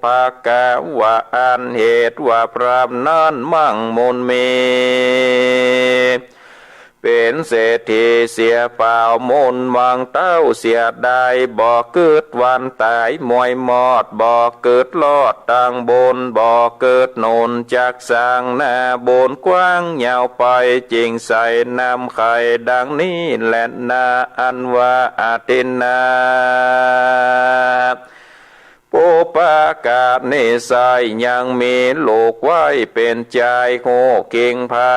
ภากะว่าอันเหตุว่าพรามนั้นมั่งมนมีเป็นเศรษฐีเสียเปล่ามนวังเต้าเสียได้บ่เกิดวันตายมวยมอดบ่เกิดลอดต่างบนบ่เกิดโนนจากสร้างหน้าบนกว้างยาวไปจริงใส่น้ำไข่ดังนี้แหละนาอันว่าอาตินาปุปากาศนิสัยยังมีโลกไว้เป็นใจโหเก่งภา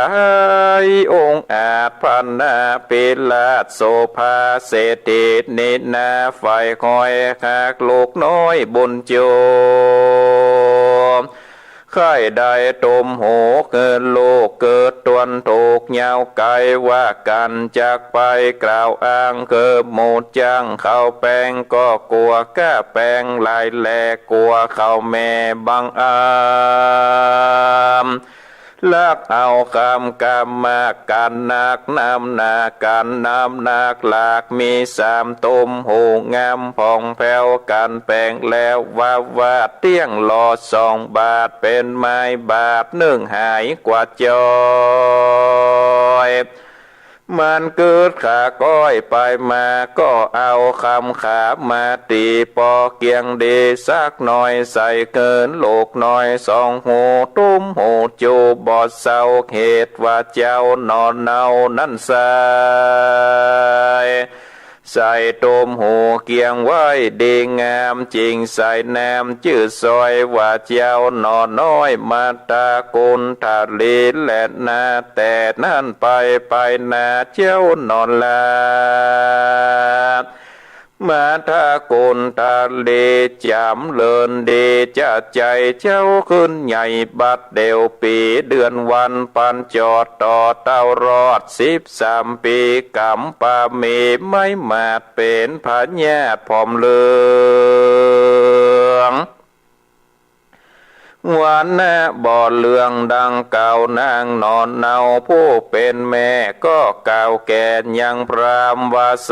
ยองค์อาจพันนาปิลาศโสภาเศรษฐีนินาไฟคอยหากลูกน้อยบุญโจค่ายใดตมโหเกิดโลกเกิดตวนถูกยาวไกลว่ากันจากไปกล่าวอ้างเกิดหมดจังเข้าแปลงก็กลัวก้าแปลงลายแหลกลัวเข้าแม่บังอามลักเอาคำกรรมมาการนักนำนาการนำนักหลากมีสามตุมหูงามผ่องแผ้วการแปลงแล้วว่าเตี้ยงหลอด2 บาทเป็นไม้บาท1หายกว่าจอยมันเกิดขาก้อยไปมาก็เอาคำขามาตีปอเกียงดีสักหน่อยใส่เกินโลกหน่อย2 หูตุ้มหูจูบอดเศร้าเหตุว่าเจ้านอนเนานั่นใส่ตุมหูเกียงไว้ดีงามจริงใส่แนมชื่อซอยว่าเจ้านอนน้อยมาตากุลทาลีและนาแต่นั่นไปนาเจ้านอนลามาทากุลทาลีจำเลินดีจะใจเจ้าขึ้นใหญ่บัดเดียวปีเดือนวันปันจอดต่อเต้ารอด13 ปีกำปามีไม่มาดเป็นพระญาติพร้อมเลืองวันแน่บ่อเลืองดังเก่านางนอนเนาผู้เป็นแม่ก็เก่าแก่ยังพรามวาโส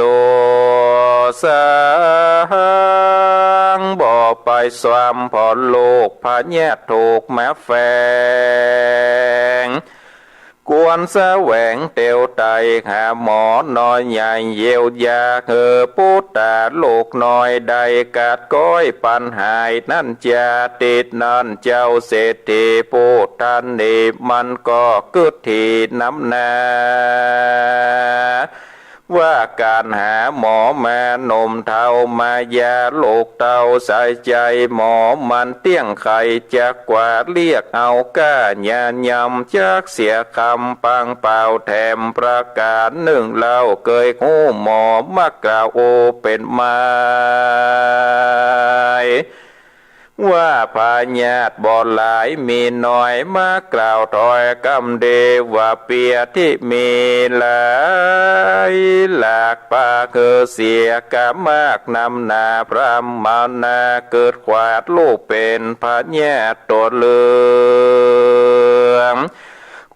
สังบ่ไปสวามพอโลกพระญาติถูกแม่แฝงกวนแสวงเตียวไตหาหมอน้อยใหญ่เยียวยาพุทธาโลกน้อยใดกาดก้อยปัญหายนั่นจะติดนั่นเจ้าเศรษฐีผู้ท่านนี้มันก็กึดทีน้ำนาว่าการหาหมอแม่นมเท่ามายาโลกเต่าใส่ใจหมอมันเตี้ยงไข่จากกว่าเรียกเอาก้าญาณยำจากเสียคำปังเปล่าแถมประกาศหนึ่งเล่าเกยหูหมอมักกล่าวโอเป็นไม้ว่าพาญาติบ่หลายมีน้อยมากล่าวถอยกำเดว่าเปียที่มีหลายหลากปาเสียกามากนำนาพระมานาเกิดขวาดลูกเป็นพาญาติตัวเหลือง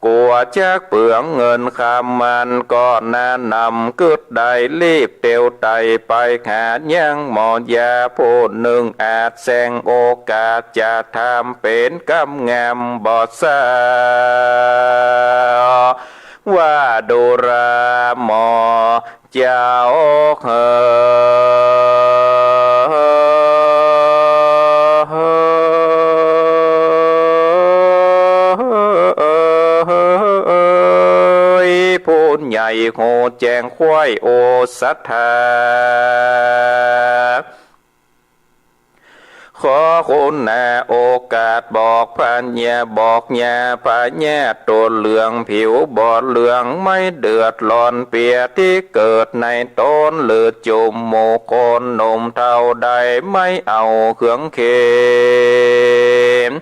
กลัวจากเปลืองเงินคำมันก็น่านำกึดได้รีบเตียวไตไปหายังหมอยาผู้หนึ่งอาจแสงโอกาสจะทำเป็นกำงามบอดซาว่าดูราหมอเจ้าใหญ่โหแจงควายโอสัทธาขอคุณแน่โอกาสบอกพันยาบอกยาพาญาตัวเหลืองผิวบอดเหลืองไม่เดือดร้อนเปียที่เกิดในต้นหรือจุมโมคนนมเท่าใดไม่เอาเครื่องเค็ม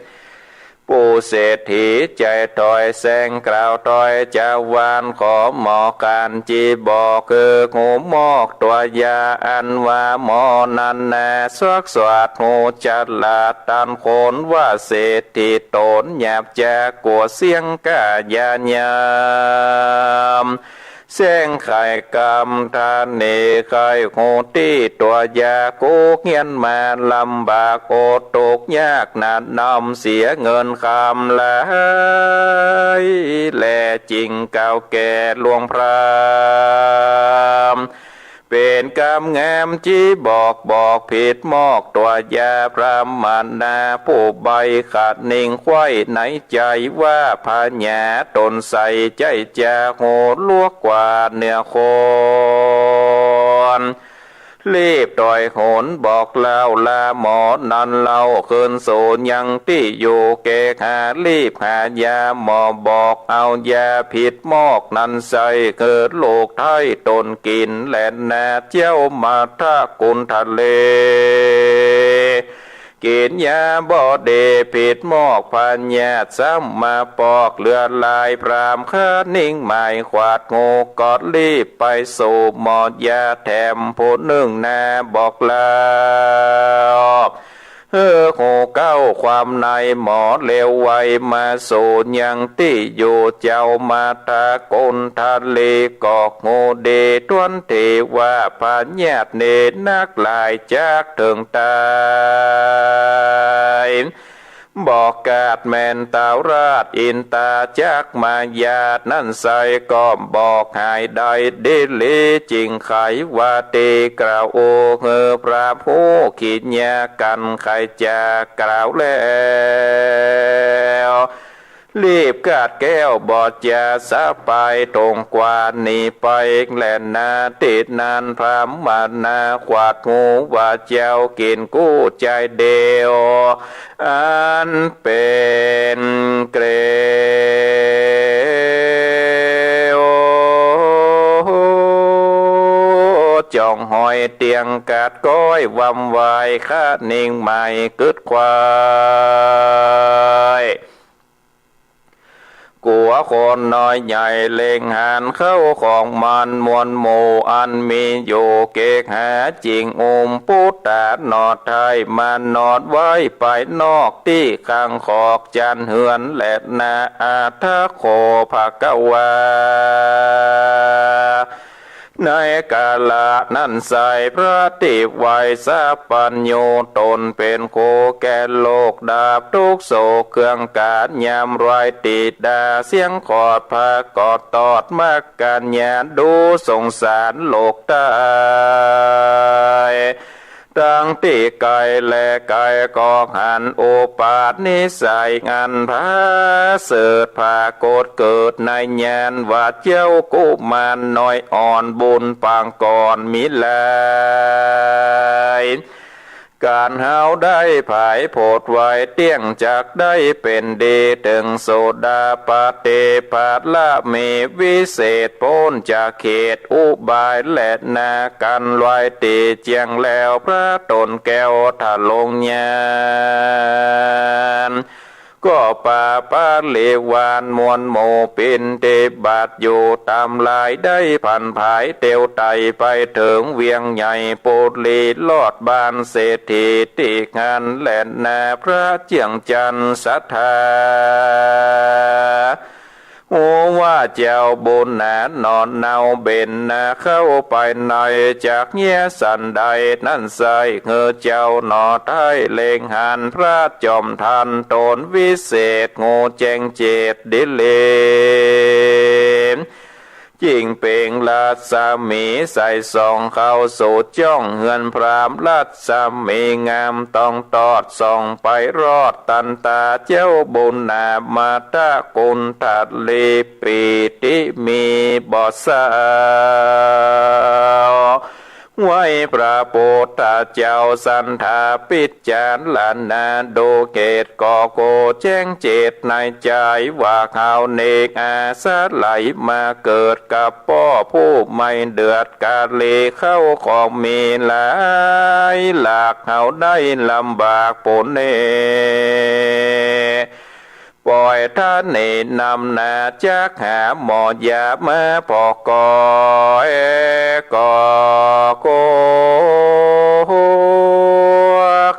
ผู้เศรษฐีใจถอยแสงกล่าวถอยจะวานขอหมอการจีบอกหูมอกตัวยาอันว่าหมอนันแน่สวกสวัดหูจัดลาดตันโคนว่าเศรษฐีตนหยาบจะกลัวเสียงกายานยาม แสงไข่กำทานเนไข่โหตีตัวยาโกเงียนมาลำบากโอดตกยากนัดนำเสียเงินคำหลายแลจริงเก่าแก่หลวงพรามเป็นกำงามจีบอกผิดมอกตัวยาพระมันนาผู้ใบขาดนิ่งไข้ในใจว่าพญาตนใส่ใจจะโหลวกกว่าเนื้อคนรีบต่อยโหนบอกเล่าลาหมอนันเล่าคืนโสยังที่อยู่เกหารีบหายาหมอบอกเอายาผิดมอกนันใส่เกิดโลกไทยตนกินแหลนนาเจ้ามาท่ากุนทะเลกินยาบ่เดผิดมอกพันยาซ้ำมาปอกเลือดลายพรามข้านิ่งหมายขวาดงูกอดรีบไปสู่หมอดยาแถมผู้หนึ่งนาบอกลาโหเก้าความในหมอเลวไวมาสู่ยังที่อยู่เจ้ามาตะกนทะเลกอกโงเดตวนเทว่าพาญาติเนนักลายจากถึงตายบอกกาดแมนตาวราชอินตาจากมายาดนั่นใส่ก็บอกหายได้เดลีจริงไขว่าเตกล่าวโอพระผู้ขีดยากันใครจะกล่าวแล้วรีบกาดแก้วบอดยาสะไปตรงกว่านี่ไปแลนาติดนานพรามมานาขวาดงูว่าเจ้ากินกู้ใจเดียวอันเป็นเกลียวจ่องหอยเตียงกาดก้อยวำวายข้านิ่งใหม่กึดควายกัวคนน้อยใหญ่เล็งหันเข้าของมันมวลโมอันมีอยู่เกกหาจริงพุทธานอดไทยมันนอดไว้ไปนอกที่ข้างขอกจันเหือนและนาอาทะโคภะกวาในกาลนั้นใส่พระติไวยสัพปัญโยตนเป็นโคแก่โลกดาบทุกโศกเครื่องกาดยามไรติดาเสียงขอดพากอดตอดมากการญาดูสงสารโลกตายตั้งที่ไกลและไกลกอกหันโอปาทนิสัยงานพระเสดผากดเกิดในญาณว่าเจ้ากุมารน้อยอ่อนบุญปางก่อนมิลายการเฮาได้ผายโพดไว้เตี้ยงจากได้เป็นดีถึงโสดาปเตปาละเมวิเศษพ้นจากเขตอุบายและนากันลอยตีเจียงแล้วพระตนแก้วทะลงญาณก็ป่าปาเลวานมวลโมปินเตบาดอยู่ตามลายได้พันภายเตียวไตไปถึงเวียงใหญ่ปูดลีลอดบานเศรษฐีติงานแหลนนาพระเจียงจันทร์สัทธาโอว่าเจ้าบุญหนานอนเนาเบนนาเข้าไปในจากเงี้ยสันใดนั่นใส่เงอเจ้าหนอไทยเลงหันพระจอมทันตนวิเศษโง่แจงเจตดิเลจิงเป่งลัดสามีใส่ซองเข้าสู่จ้องเฮือนพรามลัดสามีงามต้องตอดส่องไปรอดตันตาเจ้าบุญนามาตะกุลทัดลีปีติมีบอสาวไว้พระโพธิเจ้าสันธาปิจารณาดูเกตก่อโกแจ้งเจตในใจว่าเขาเนกอาสาไหลมาเกิดกับพ่อผู้ไม่เดือดกาเลเข้าของมีหลายหลากเขาได้ลำบากปนเนปล่อยท่านเนนำนาจากหาหมอยามาพอกอยก่อโก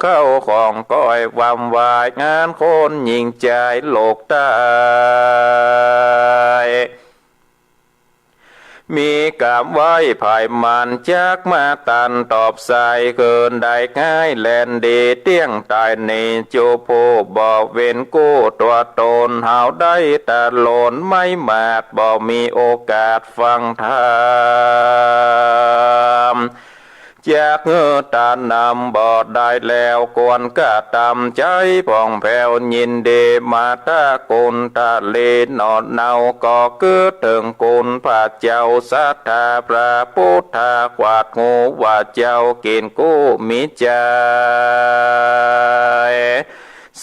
เข้าของก้อยวำวายงานคนยิงใจโลกตาย มีกามไว้ภายมันจักมาตันตอบสายเกินได้ง่ายแลนดีเตี้ยงตายในจูโพบ่เว้นกู้ตัวตนหาวได้ตะโลนไม่มาดบ่มีโอกาสฟังธรรมจากเงือตานำบ่ได้แล้วกวนกะตำใจผ่องแผ้วยินดีมาตะกุนตะเลนอดเนาก็เกิดถึงกุนพระเจ้าสัทธาพระพุทธากวาดงูว่าเจ้ากินกู้มิใจ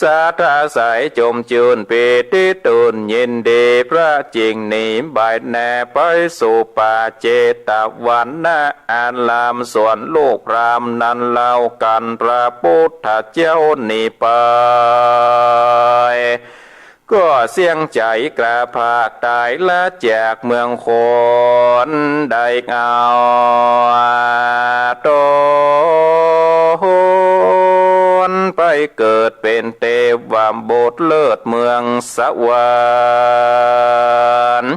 สาธาสายจมจืนปีติตุนยินดีพระจริงนิบายแน่ไปสู่ป่าเจตวันนะอารามส่วนลูกพรามนั้นเล่ากันพระพุทธเจ้านิไปก็เสียงใจกระภาคตายละจากเมืองคนได้เอาโตไปเกิดเป็นเทวามโบสเลิศเมืองสวรรค์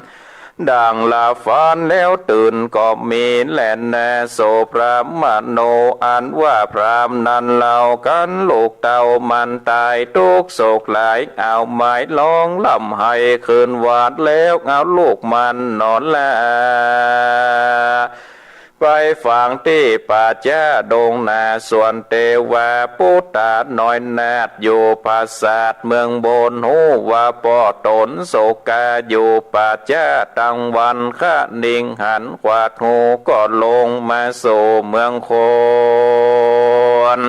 ดังลาฟ้อนแล้วตื่นก็มีแลนแนโสพระมโนอันว่าพรามนั้นเล่ากันลูกเต่ามันตายทุกโศกหลายเอาไม้ลองลำให้คืนวาดแล้วเอาลูกมันนอนละไปฝังที่ป่าจ้าดงนาส่วนเทวาพุทธาน้อยนาดอยู่ภาษาทเมืองบนหูว่าป่อตนโศกาอยู่ป่าจ้าตั้งวันข้านิ่งหันขวาดหูก็ลงมาสู่เมืองคน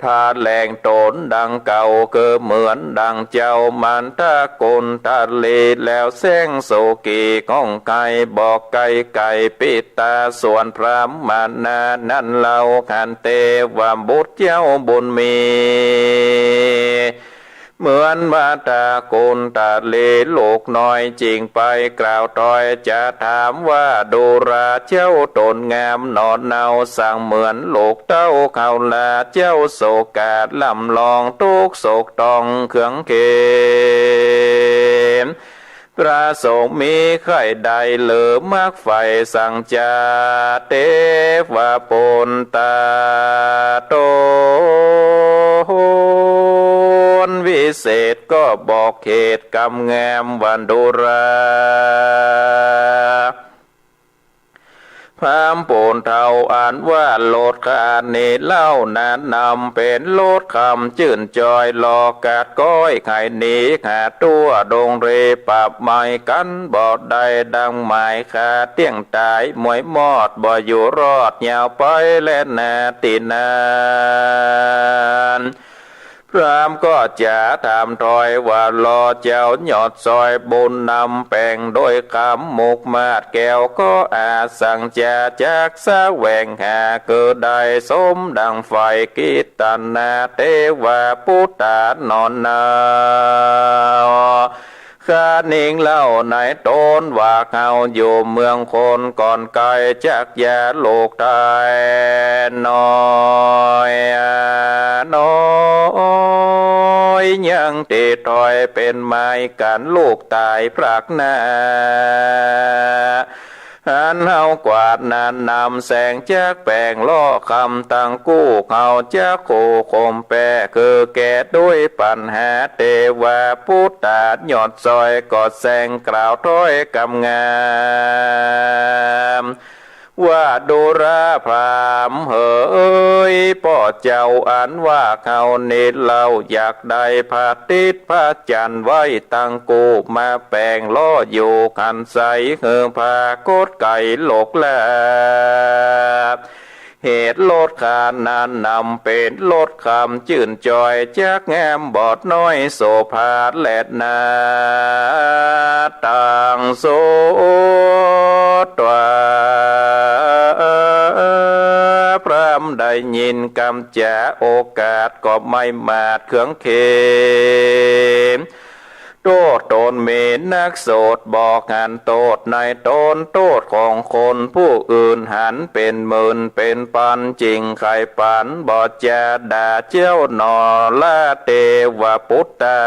ถ้าแหลงตนดังเก่าก็เหมือนดังเจ้ามันตะกุนทะเลแล้วแสงโศกีก้องไก่บอกไก่ไก่ปิตาส่วนพระมานานั้นเล่าขันเตว่าบุตรเจ้าบุญมีเหมือนมาตาโกนตาเลโลกน้อยจริงไปกล่าวถอยจะถามว่าดูราเจ้าตนงามนอนเนาสั่งเหมือนโลกเต้าเขาลาเจ้าโศกาดลำลองทุกโศกตองเขืองเกมพระสงฆ์มีไข่ใดเหลือมากไฟสั่งจาเทวาปนตาโตวิเศษก็บอกเหตุกรรมงามวันดุราพามโปนเทาอ่านว่าโลดคาเนเล่านานนำเป็นโลดคำจื่นจอยหลอกกาดก้อยไข่หนีขาตัวดงเรปรับไม้กันบอดใดดังหมายขาเตี้ยงตายมวยมอดบ่อยู่รอดยาวไปและนาตินานพรามก็จะถามถอยว่ารอเจ้าหยอดซอยบุญนำแปลงโดยคำมุกมาดแก้วก็อาสั่งจะจากสะแหวงหาเกิดได้สมดังไฟกิตนาเทวาพุทธานอนนาข้านิ่งเล่าในตนว่าเขาอยู่เมืองคนก่อนไกลจากยาโลกไทยน้อยน้อยยังติดถอยเป็นไม้กันลูกตายพรากหน้าหันเฮากวาดนานนำแสงจากแปลงล่อคำตั้งกู้เขาจากโคคมแปรคือแก่ด้วยปัญหาเทวาพุทธาหยอดซอยกอดแสงกล่าวถ้อยกำงามว่าดูราพรามเอ๋ยพ่อเจ้าอันว่าเขาเนตเราอยากได้พระติดพระจันทร์ไว้ตั้งกูมาแปลงล้ออยู่ขันใสเฮือพาโคดไก่โลกแลบเหตุโลดขานานนำเป็นโลดคำจื่นจอยจากแงมบอดน้อยโสภาแลดนาต่างโสตัวพรามได้ยินกำจะโอกาสก็ไม่มาดเขืองเขมโตดตนเมนนักโสดบอกหันโตดในตนโตดของคนผู้อื่นหันเป็นหมื่นเป็นพันจริงไข่ปันบอดจะด่าเจ้าหนอละเทวพุทธา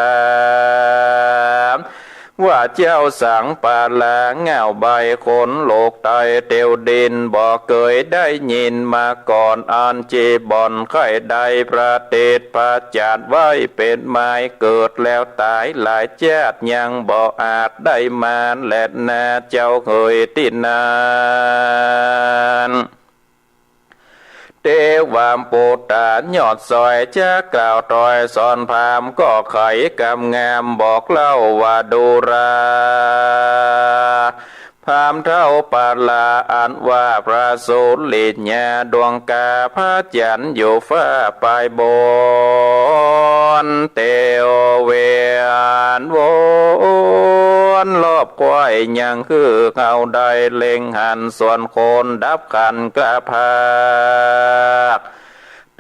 ว่าเจ้าสังปาลาเงาใบขนโลกไตเตียวดินบอกเคยได้ยินมาก่อนอันจีบอนไข่ใดประเทศพระจัดไว้เป็นไม้เกิดแล้วตายหลายชาติยังบ่อาจได้มาและนาเจ้าเคยตินานเทวามปูตายอดซอยจะกล่าวตอยสอนพามก็ไขกำงามบอกเล่าว่าดูราพามเท่าปาลาอันว่าพระสุลิญญาดวงกาพระจันทร์อยู่ฟ้าปลายบนเตวเวียนวนรอบควายยังคือเขาได้เล็งหันส่วนโคนดับขันกระพาก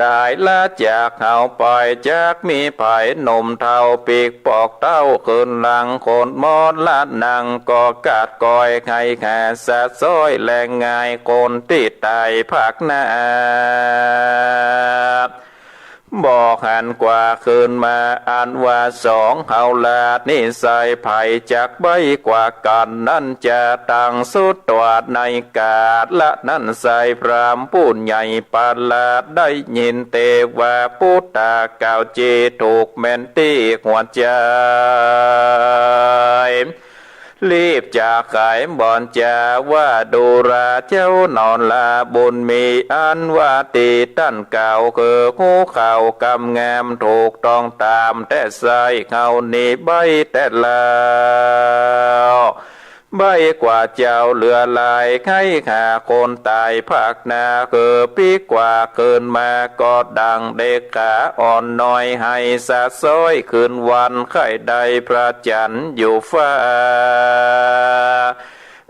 ตายละจากเขาปล่อยจากมีไผ่หนุ่มเท่าปีกปอกเต้าคืนหลังโคนมอดละนังก็กาดกอยไข่แข่สะซ้อยแรงงายโคนติดตายผักนาบอกหันกว่าคืนมาอันว่าสองเฮาลาดนิสัยไผ่จากใบกว่ากันนั่นจะตั้งสุดตัวในกาดละนั่นใส่พรามผู้ใหญ่ปาลาดได้ยินเตว่าพุทธาเก่าเจถูกแมนตีหัวใจรีบจากขายบ่อนจาว่าดูราเจ้านอนลาบุญมีอันว่าตีตั้นเก่าคือคู่เข่ากำงามถูกต้องตามแต่ใส่เขานี่ใบแต่แล้วใบกว่าเจ้าเหลือลายไข้ขาคนตายภาคนาคือปีกว่าเกินมาก็ดังเด็กขาอ่อนน้อยให้สะซ้อยคืนวันไข่ใดพระจันทร์อยู่ฟ้า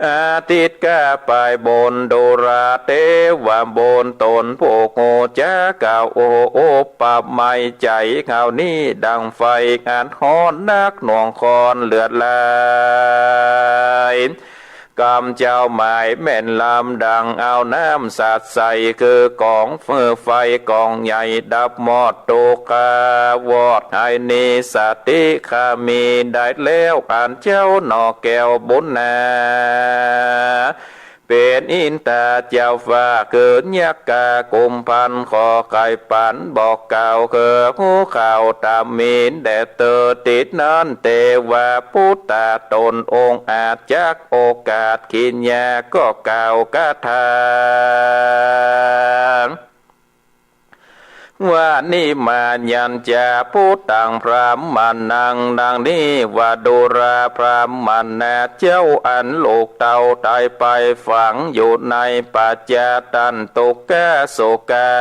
อาทิตย์ก้าปลายบนโดราเตวาบนตนพวกโงจ้าเก่าโอโอปับไม่ใจข่าวนี้ดังไฟงานฮ้อนนักหน่วงคอนเลือดลายกำเจ้าหมายแม่นลำดังเอาน้ำสาดใส่คือกองเฟื่อไฟกองใหญ่ดับมอดโตกาวอดไอนีสติคามีได้แล้วอ่านเจ้าหนอแก้วบุญนาเป็นอินตาเจ้าฟ้าเกิดยักกากุมพันขอไก่ปันบอกเก่าเกิดหูข่าวตามมีนแดดเตอติดนั้นเตวาพุทธาตนองค์อาจจักโอกาสขินยาก็เก่ากาทางว่านี่มายันจะพูดต่างพรามมันนังดังนี้ว่าดูราพรามมันนาเจ้าอันลูกเต่าตายไปฝังอยู่ในปัจจตันตุกะโสกา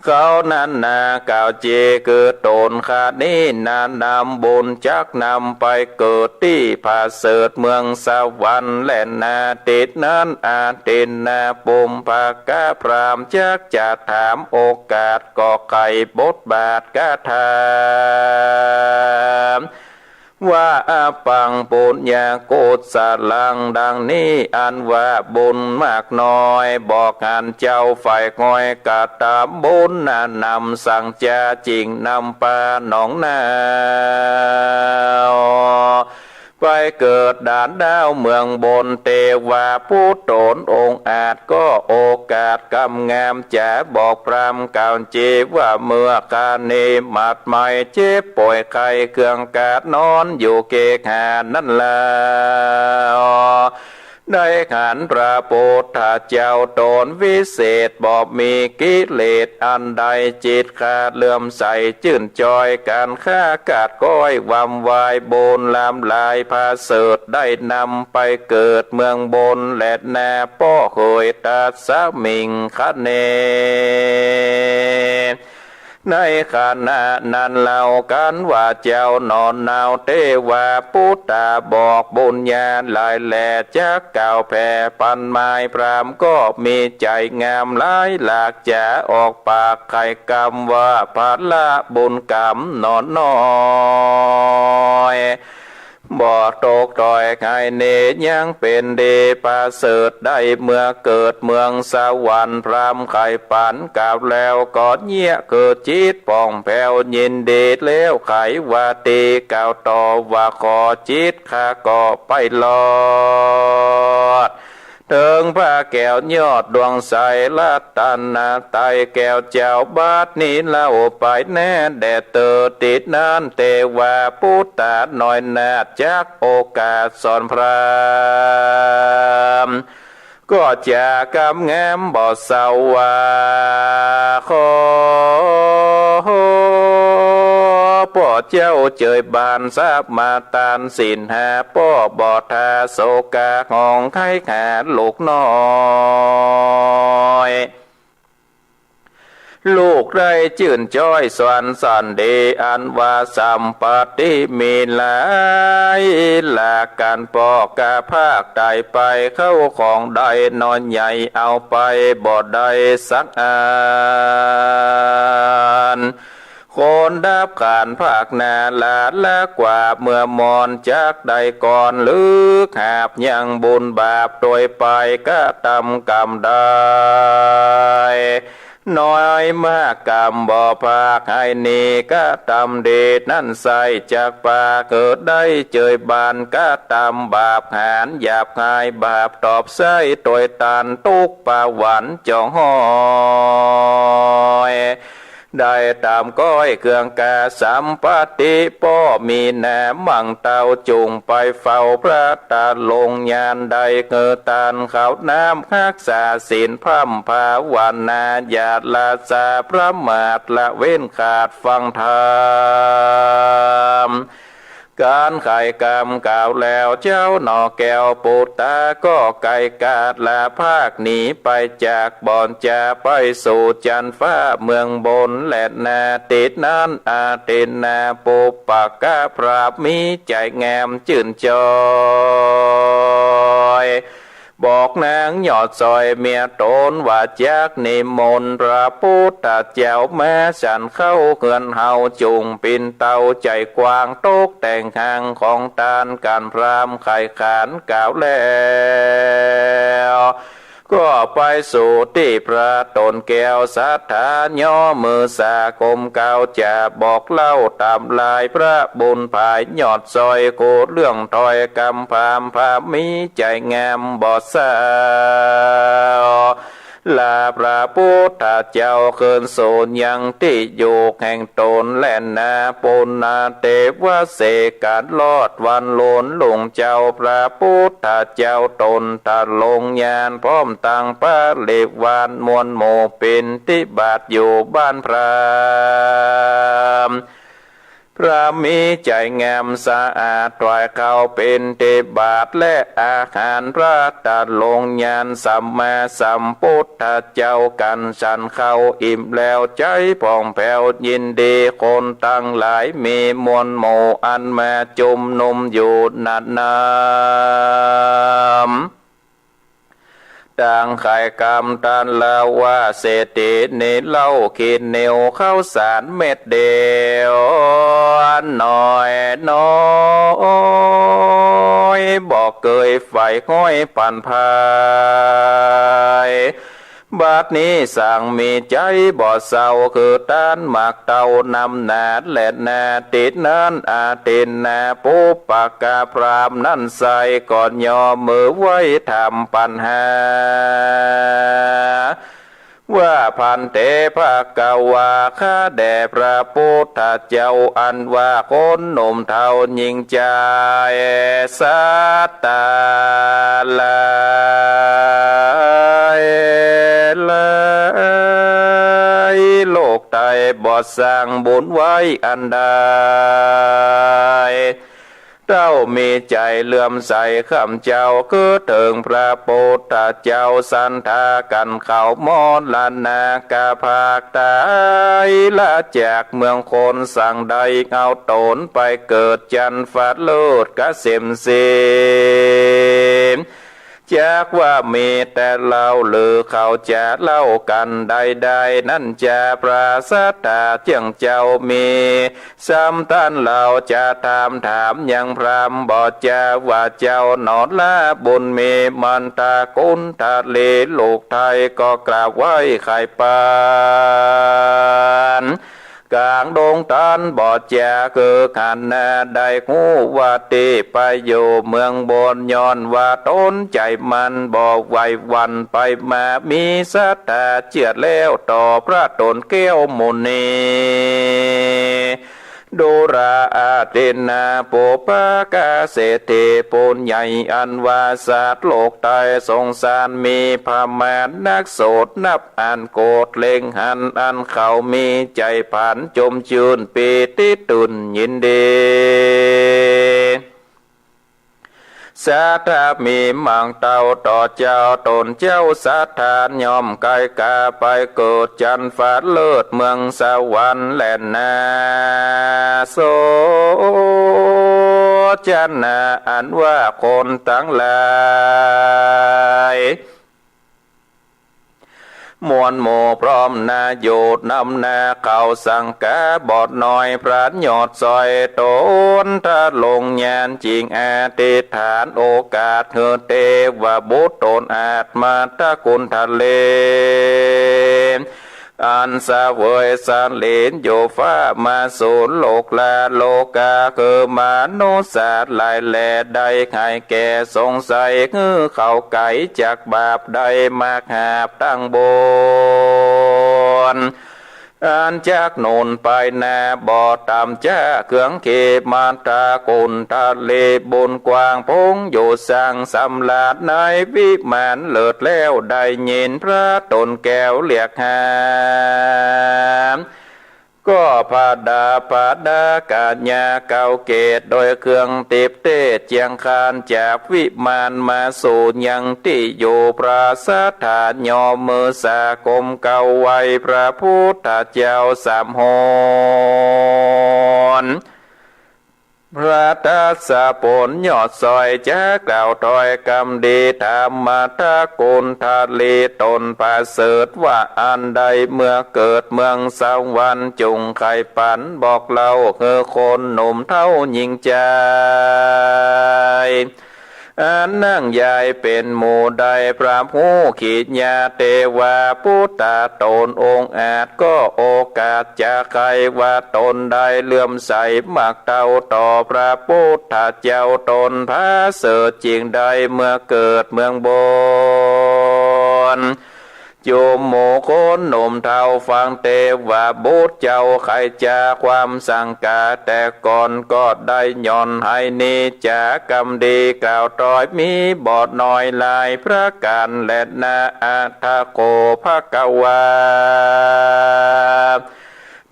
เขานั้นนาเก่าเจเกิดตนขาดนี้นานำบุญจักนำไปเกิดที่ผาเสดเมืองสวรรค์และนาติดนั้นอาตินนาปุมภากะพรามจักจะถามโอกาสก่อไก่บทบาทกะทามว่าอาปังปุญญาโกศสลังดังนี้อันว่าบุญมากน้อยบอกงานเจ้าฝ่ายงอยกะตามบุญนำสั่งจะจริงนำปาหนองนาไปเกิดด่านดาวเมืองบนเทวาผู้ตนองค์อาจก็โอกาสกำงามจะบอกพรำเก่าจีว่าเมื่อกาเนมัดไม่เจ็บป่วยไข้เครื่องกาดนอนอยู่เกกหานั่นแล้วได้ขันพระโพธิเจ้าตนวิเศษบอกมีกิเลสอันใดจิตขาดเลื่อมใสจื่นจอยการฆ่ากาดก้อยวำวายบนลำลายพาเสดได้นำไปเกิดเมืองบนและนาป้อเคยตัดสมิงคะเนในขณะนั้นเล่ากันว่าเจ้านอนนาวเทวาพุทธาบอกบุญญาหลายแหล่จักเก่าแผ่ปันไม้พรามก็มีใจงามหลายหลากจะออกปากไข่กรรมว่าภาละบุญกรรมนอนน้อย บ่ตกดอยไงเนยังเป็นเดปาเสดได้เมื่อเกิดเมืองสวรรค์พรามไข่ปันกาบแล้วกอดเงี้ยเกิดจิตป่องแผ่วยินเดชแล้วไขว่าตีกล่าวต่อว่าขอจิตข้าก็ไปลอดเถิงพระแก้วยอดดวงใสลัดตันนาไตแก้วเจ้าบาทนี้เล่าไปแน่แด่เตอติดนานเตว่าพุทธาหน่อยนาจากโอกาสสอนพรามก็จะกำแงมบ่เศร้าว่าขอพ่อเจ้าเจยบานทราบมาตานสินหาพ่อบอทาโศกาของไข้ขาลูกน้อยลูกได้จื่นจ้อยสวนสันเดอันว่าสัมปติมีหลายหลากการปอกกาภาคใดไปเข้าของใดนอนใหญ่เอาไปบ่ได้สักอันคนดับขานภาคนาลาดละกว่าเมื่อมอนจากใดก่อนลึกหาบยังบุญบาปโดยไปก็ตำกรรมได้น้อยมากกรรมบ่ภาคให้นี้ก็ตำเดชนั่นใส่จากป่าเกิดได้เจยบานก็ตำบาปหานหยาบคายบาปตอบใส่โดยตานตุกป่าหวันจองห้อยได้ตามก้อยเครื่องกาสัมปติป้อมีแหนมั่งเตาจุงไปเฝ้าพระตาลงยานใดเกิดตานเขาน้ำคักษาศีลพร่ำภาวนาญาติลาสาพระมาตละเว้นขาดฟังธรรมการไข่กรรมกล่าวแล้วเจ้าหนอแก้วปูตาก็ไก่กาดลาภาคหนีไปจากบ่อนจะไปสู่จันฟ้าเมืองบนและนาติดนั้นอาตินนาปุปปากาพราบมีใจงามจื่นจอยบอกนางยอดซอยเมียตนว่าจากนิมนต์พระพุทธเจ้าแม่ฉันเข้าเขื่อนเฮาจุงปินเตาใจกว้างตกแต่งหางของตานการพรามไข่ขานกล่าวแล้วก็ไปสู่ที่พระตนแก้วสัทธาย่อมือสากมเก่าจะบอกเล่าตามลายพระบุญภายยอดซอยโกดเรื่องถอยกำพามพามีใจงามบ่สาวลาพระพุทธเจ้าเคินโสนยังที่อยู่แห่งตนแล่นนาปุณนาเทวเสการลอดวันโลนลงเจ้าพระพุทธเจ้าตนตาลงยานพร้อมตังปะเลวานมวลโมเป็นที่บาทอยู่บ้านพรามพระมีใจงามสะอาดถวายเขาเป็นเทบาทและอาหารพระตาลงยานสัมมาสัมพุทธเจ้ากันฉันเข้าอิ่มแล้วใจผ่องแผ้วยินดีคนตั้งหลายมีมวลโมอันมาจุมนุมอยู่นัดน้ำดังไข่กรรมตันลาว่าเศรษฐีนี่เล่าขีดเหนียวข้าวสารเม็ดเดียวหน่อยน้อยบอกเกยไฟห้อยผ่านพายบาดนี้สั่งมีใจบ่เศร้าคือต้านหมากเตานำนาดและนาติดนั้นอาตินนาปุปปากาพรามนั่นใส่ก่อนย่อมือไว้ทำปัญหาว่าพันเตภะกวาข้าแด่พระพุทธเจ้าอันว่าคนหนุ่มเทายิงใจสัตตาลายโลกไตบอดสร้างบุญไว้อันใดเจ้ามีใจเลื่อมใสข้ามเจ้าคือถึงพระพุทธเจ้าสันทากันเขามอดลานากาภาคตายละจากเมืองคนสั่งใดเอาตนไปเกิดจันทร์ฟาดเลิศกะเสมเสม จากว่ามีแต่เราหรือเขาจะเล่ากันใดๆนั่นจะปราศจากเจียงเจ้ามีซ้ำท่านเราจะถามยังพรำบอกจะว่าเจ้านอนละบุญมีมันตากุนทะเลลูกไทยก็กราบไหว้ไข่ปานกลางดงตันบอดแจคือขันนาได้หูว่าตีไปอยู่เมืองบนย้อนว่าต้นใจมันบอกไว้วันไปมามีสัตตาเจียดแล้วต่อพระตนแก้วมุนีดูราอาตินาปุปกาเศรษฐีปุญใหญ่อันวาสาตโลกไตสงสารมีพามานนักโสดนับอันโกดเล็งหันอันเขามีใจผันจมชื่นปีติตุนยินดีสาธามีมังเต่าต่อเจ้าตนเจ้าสาธานยอมไกกาไปเกิดจันฟ้าเลิศเมืองสวรรค์แลนนาโสจันนาอันว่าคนทั้งหลายมวลโมพร้อมนาโยดนำนาเขาสังกาบอดน้อยพระยอดซอยโตนถ้าลงยานจริงอธิษฐานโอกาสเฮือเตวบุตรตนอาจมาตะกุลทะเลอันสาเวยสารเลนโยฟ้ามาสูนโลกลาโลกาคือมาโนสาหลายแลใดใครแก่สงสัยคือเขาไก่จากบาปใดมาหาบตั้งบนอันจากโนนไปนาบ่อตามจ้าเครื่องเขมาตากุลทะเลบุญกว้างพงอยู่สร้างสำลาดในวิมานเลิศแล้วได้ยินพระตนแก้วเรียกหาก็พาดากาญาเก่าเกตโดยเครื่องติบเตเจียงคานจากวิมานมาสู่ยังที่อยู่ปราสาทานยอมือสากมเก่าไว้พระพุทธเจ้าสามหนพระทัสสะผลยอดซอยจะกล่าวถอยกำดีธรรมทะกุลทะเลตนประเสริฐว่าอันใดเมื่อเกิดเมืองสวรรค์จุงไข่ปันบอกเราคือคนหนุ่มเท่าหญิงใจอันนั่งยายเป็นหมู่ใดพระผู้ขีดญาเทวาพุทธาตนองค์อาจก็โอกาสจะใครว่าตนได้เลื่อมใสมักเท่าต่อพระพุทธเจ้าตนพระเสริฐจริงใดเมื่อเกิดเมืองบนโยมโมโคนหนุ่มเท่าฟังเทวาบุตรเจ้าใครจะความสังกาแต่ก่อนก็ได้ย่อนให้นิจกรรมดีกล่าวต้อยมีบอดน้อยลายพระการและนาอัตถโกภกวา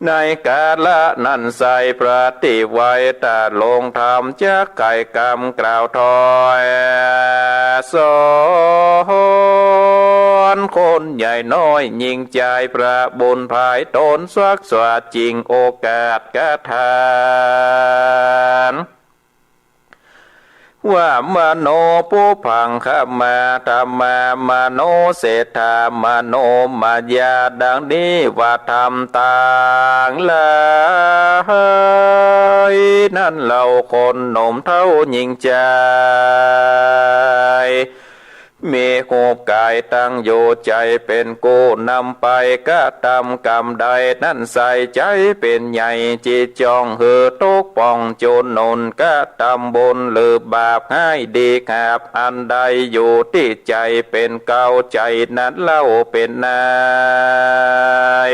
ในกาละนั้นใส่ปฏิไว้ตาลงธรรมจะไก่กรรมกล่าวถอยสอนคนใหญ่น้อยยิ่งใจประบุญภายตนสวักสวดจริงโอกาสกทานว่ามโนผู้พังขมาธรรมามโนเศรษฐามโนมายาดังนี้ว่าทำต่างเลยนั่นเราคนหนุ่มเท่าหญิงใจมีหูกายตั้งอยู่ใจเป็นกูนำไปก็ทำกรรมใดนั่นใส่ใจเป็นใหญ่จิตจองหือทุกป่องโจนนนก็ทำบุญหรือบาปให้ดีครับอันใดอยู่ที่ใจเป็นเก่าใจนั้นเล่าเป็นนาย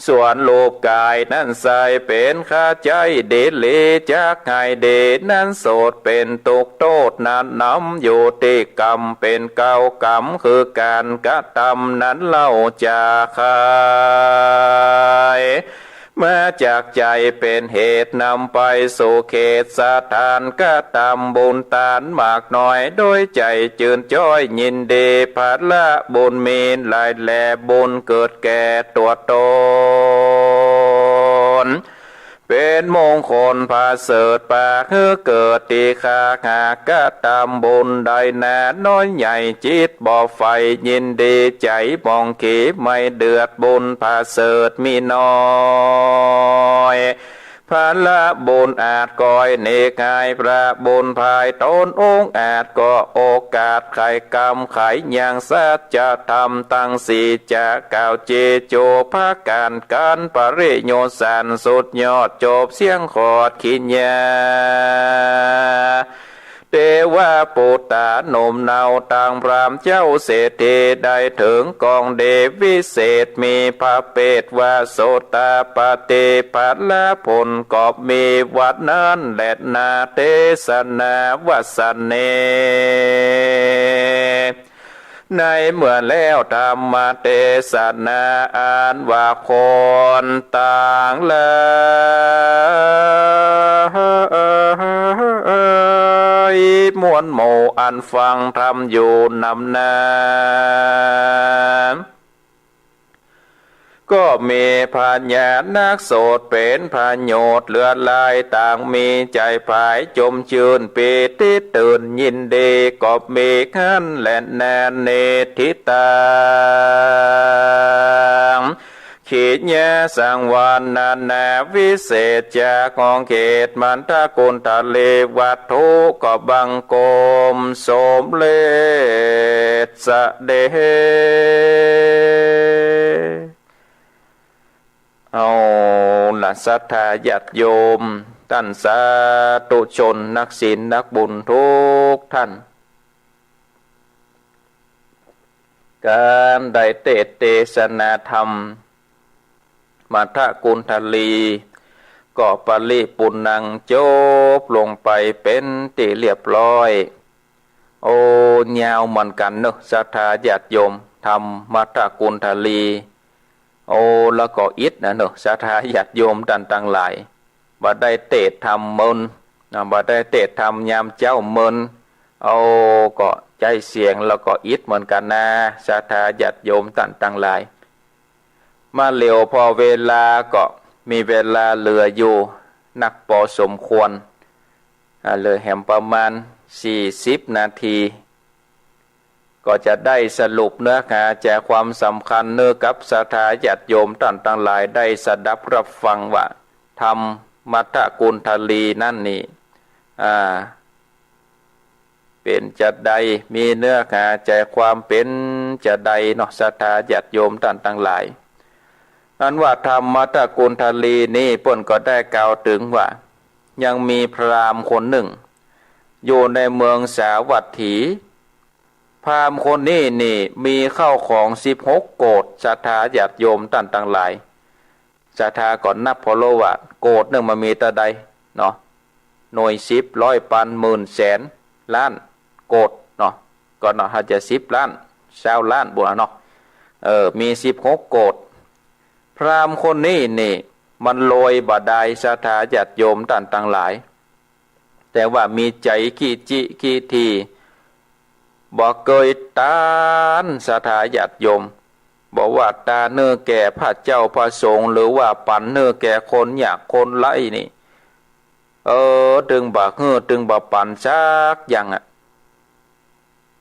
ส่วนรูปกายนั้นใส่เป็นข้าใจเดเลจากไงเดนั้นโสดเป็นตุกโทษนั้นนำอยู่ที่กรรมเป็นเก่ากรรมคือการกระทำนั้นเล่าจะขายมาจากใจเป็นเหตุนำไปสู่เขตสถานก็ทำบุญทานมากน้อยโดยใจจืนจ้อยยินดีพัดละบุญมีหลายแลบุญเกิดแก่ตัวตน เ เป็นมงคลพาเสริฐปากเฮือเกิดตีคาหากะตามบุญใดนาน้อยใหญ่จิตบ่อไฟยินดีใจมองขีไม่เดือดบุญพาเสริฐมีน้อยพระละบุญอาจก่อยเนกายพระบุญภายตนองค์อาจก็โอกาสไขกรรมไขอย่างสัจธรรมตั้งสีจะกล่าวเจโจภาการปริโยสันสุดยอดจบเสียงขอดขิญญาเทวาปุตตานมเนาต่างพรามเจ้าเศรษฐีได้ถึงกองเดชวิเศษมีพระเปตว่าโสตาปฏิปัตละผลกอบมีวัดนั้นแลดนาเทศนาวัสเนในเมื่อแล้วธรรมเทศนาอ่านว่าคนต่างเลยมวลหมู่อันฟังธรรมอยู่นำนาก็มีพาญานักโสดเป็นพาโยชน์เลือดลายต่างมีใจภายจมชื่นปีติตื่นยินดีก็มีขันและแนนเนทิตาขีดยาสังวานนานาวิเศษจากของเขตมันทากุลทะเลวัตถุก็บังกมสมเลสเดเอาละศรัทธาญาติโยมท่านสาธุชนนักศีลนักบุญทุกท่านการได้เทศนาธรรมมัทธกุลทลีก็ปริปุณังจบลงไปเป็นที่เรียบร้อยโอ้ยาวเหมือนกันเนอะศรัทธาญาติโยมทำมัทธกุลทลีโอ้แล้วก็อิดนะเนอะศรัทธาญาติโยมต่างหลายบ่ได้เทศธรรมมนบ่ได้เทศธรรมยามเจ้ามนเอาก็ใจเสียงแล้วก็อิดเหมือนกันนะศรัทธาญาติโยมต่างหลายมาเร็วพอเวลาก็มีเวลาเหลืออยู่นักพอสมควรเหลือแหมประมาณ40 นาทีก็จะได้สรุปเนื้อหาแจกความสำคัญเนื้อกับศรัทธาญาติโยมท่านทั้งหลายได้สดับรับฟังว่าธรรมมัทธกุลทลีนั่นนี่เป็นจะใดมีเนื้อหาแจกความเป็นจะใดเนาะศรัทธาญาติโยมท่านทั้งหลายอันว่าธรรมมัทธกุลทลีนี่เพิ่นก็ได้กล่าวถึงว่ายังมีพราหมณ์คนหนึ่งอยู่ในเมืองสาวัตถีพราหมณ์คนนี้นี่มีข้าวของ16 โกฏศรัทธาญาติโยมท่านทั้งหลายศรัทธาก่อนนับพอโลว่าโกฏหนึ่งมันมีแต่ใดเนาะหน่วย10 ร้อยพันหมื่นแสนล้านโกฏเนาะก็เนาะถ้าจะ10 ล้าน20 ล้านบัวเนาะมี16 โกฏพราหมณ์คนนี้นี่มันโรยบาดายศรัทธาญาติโยมท่านทั้งหลายแต่ว่ามีใจขี้จิขี้ทีบอกเกยตานศรัทธาญาติโยมบอกว่าตาเนื้อแก่พระเจ้าพระสงฆ์หรือว่าปันเนื้อแก่คนอยากคนไล่นี่ดึงบากดึงบาปันซักอย่าง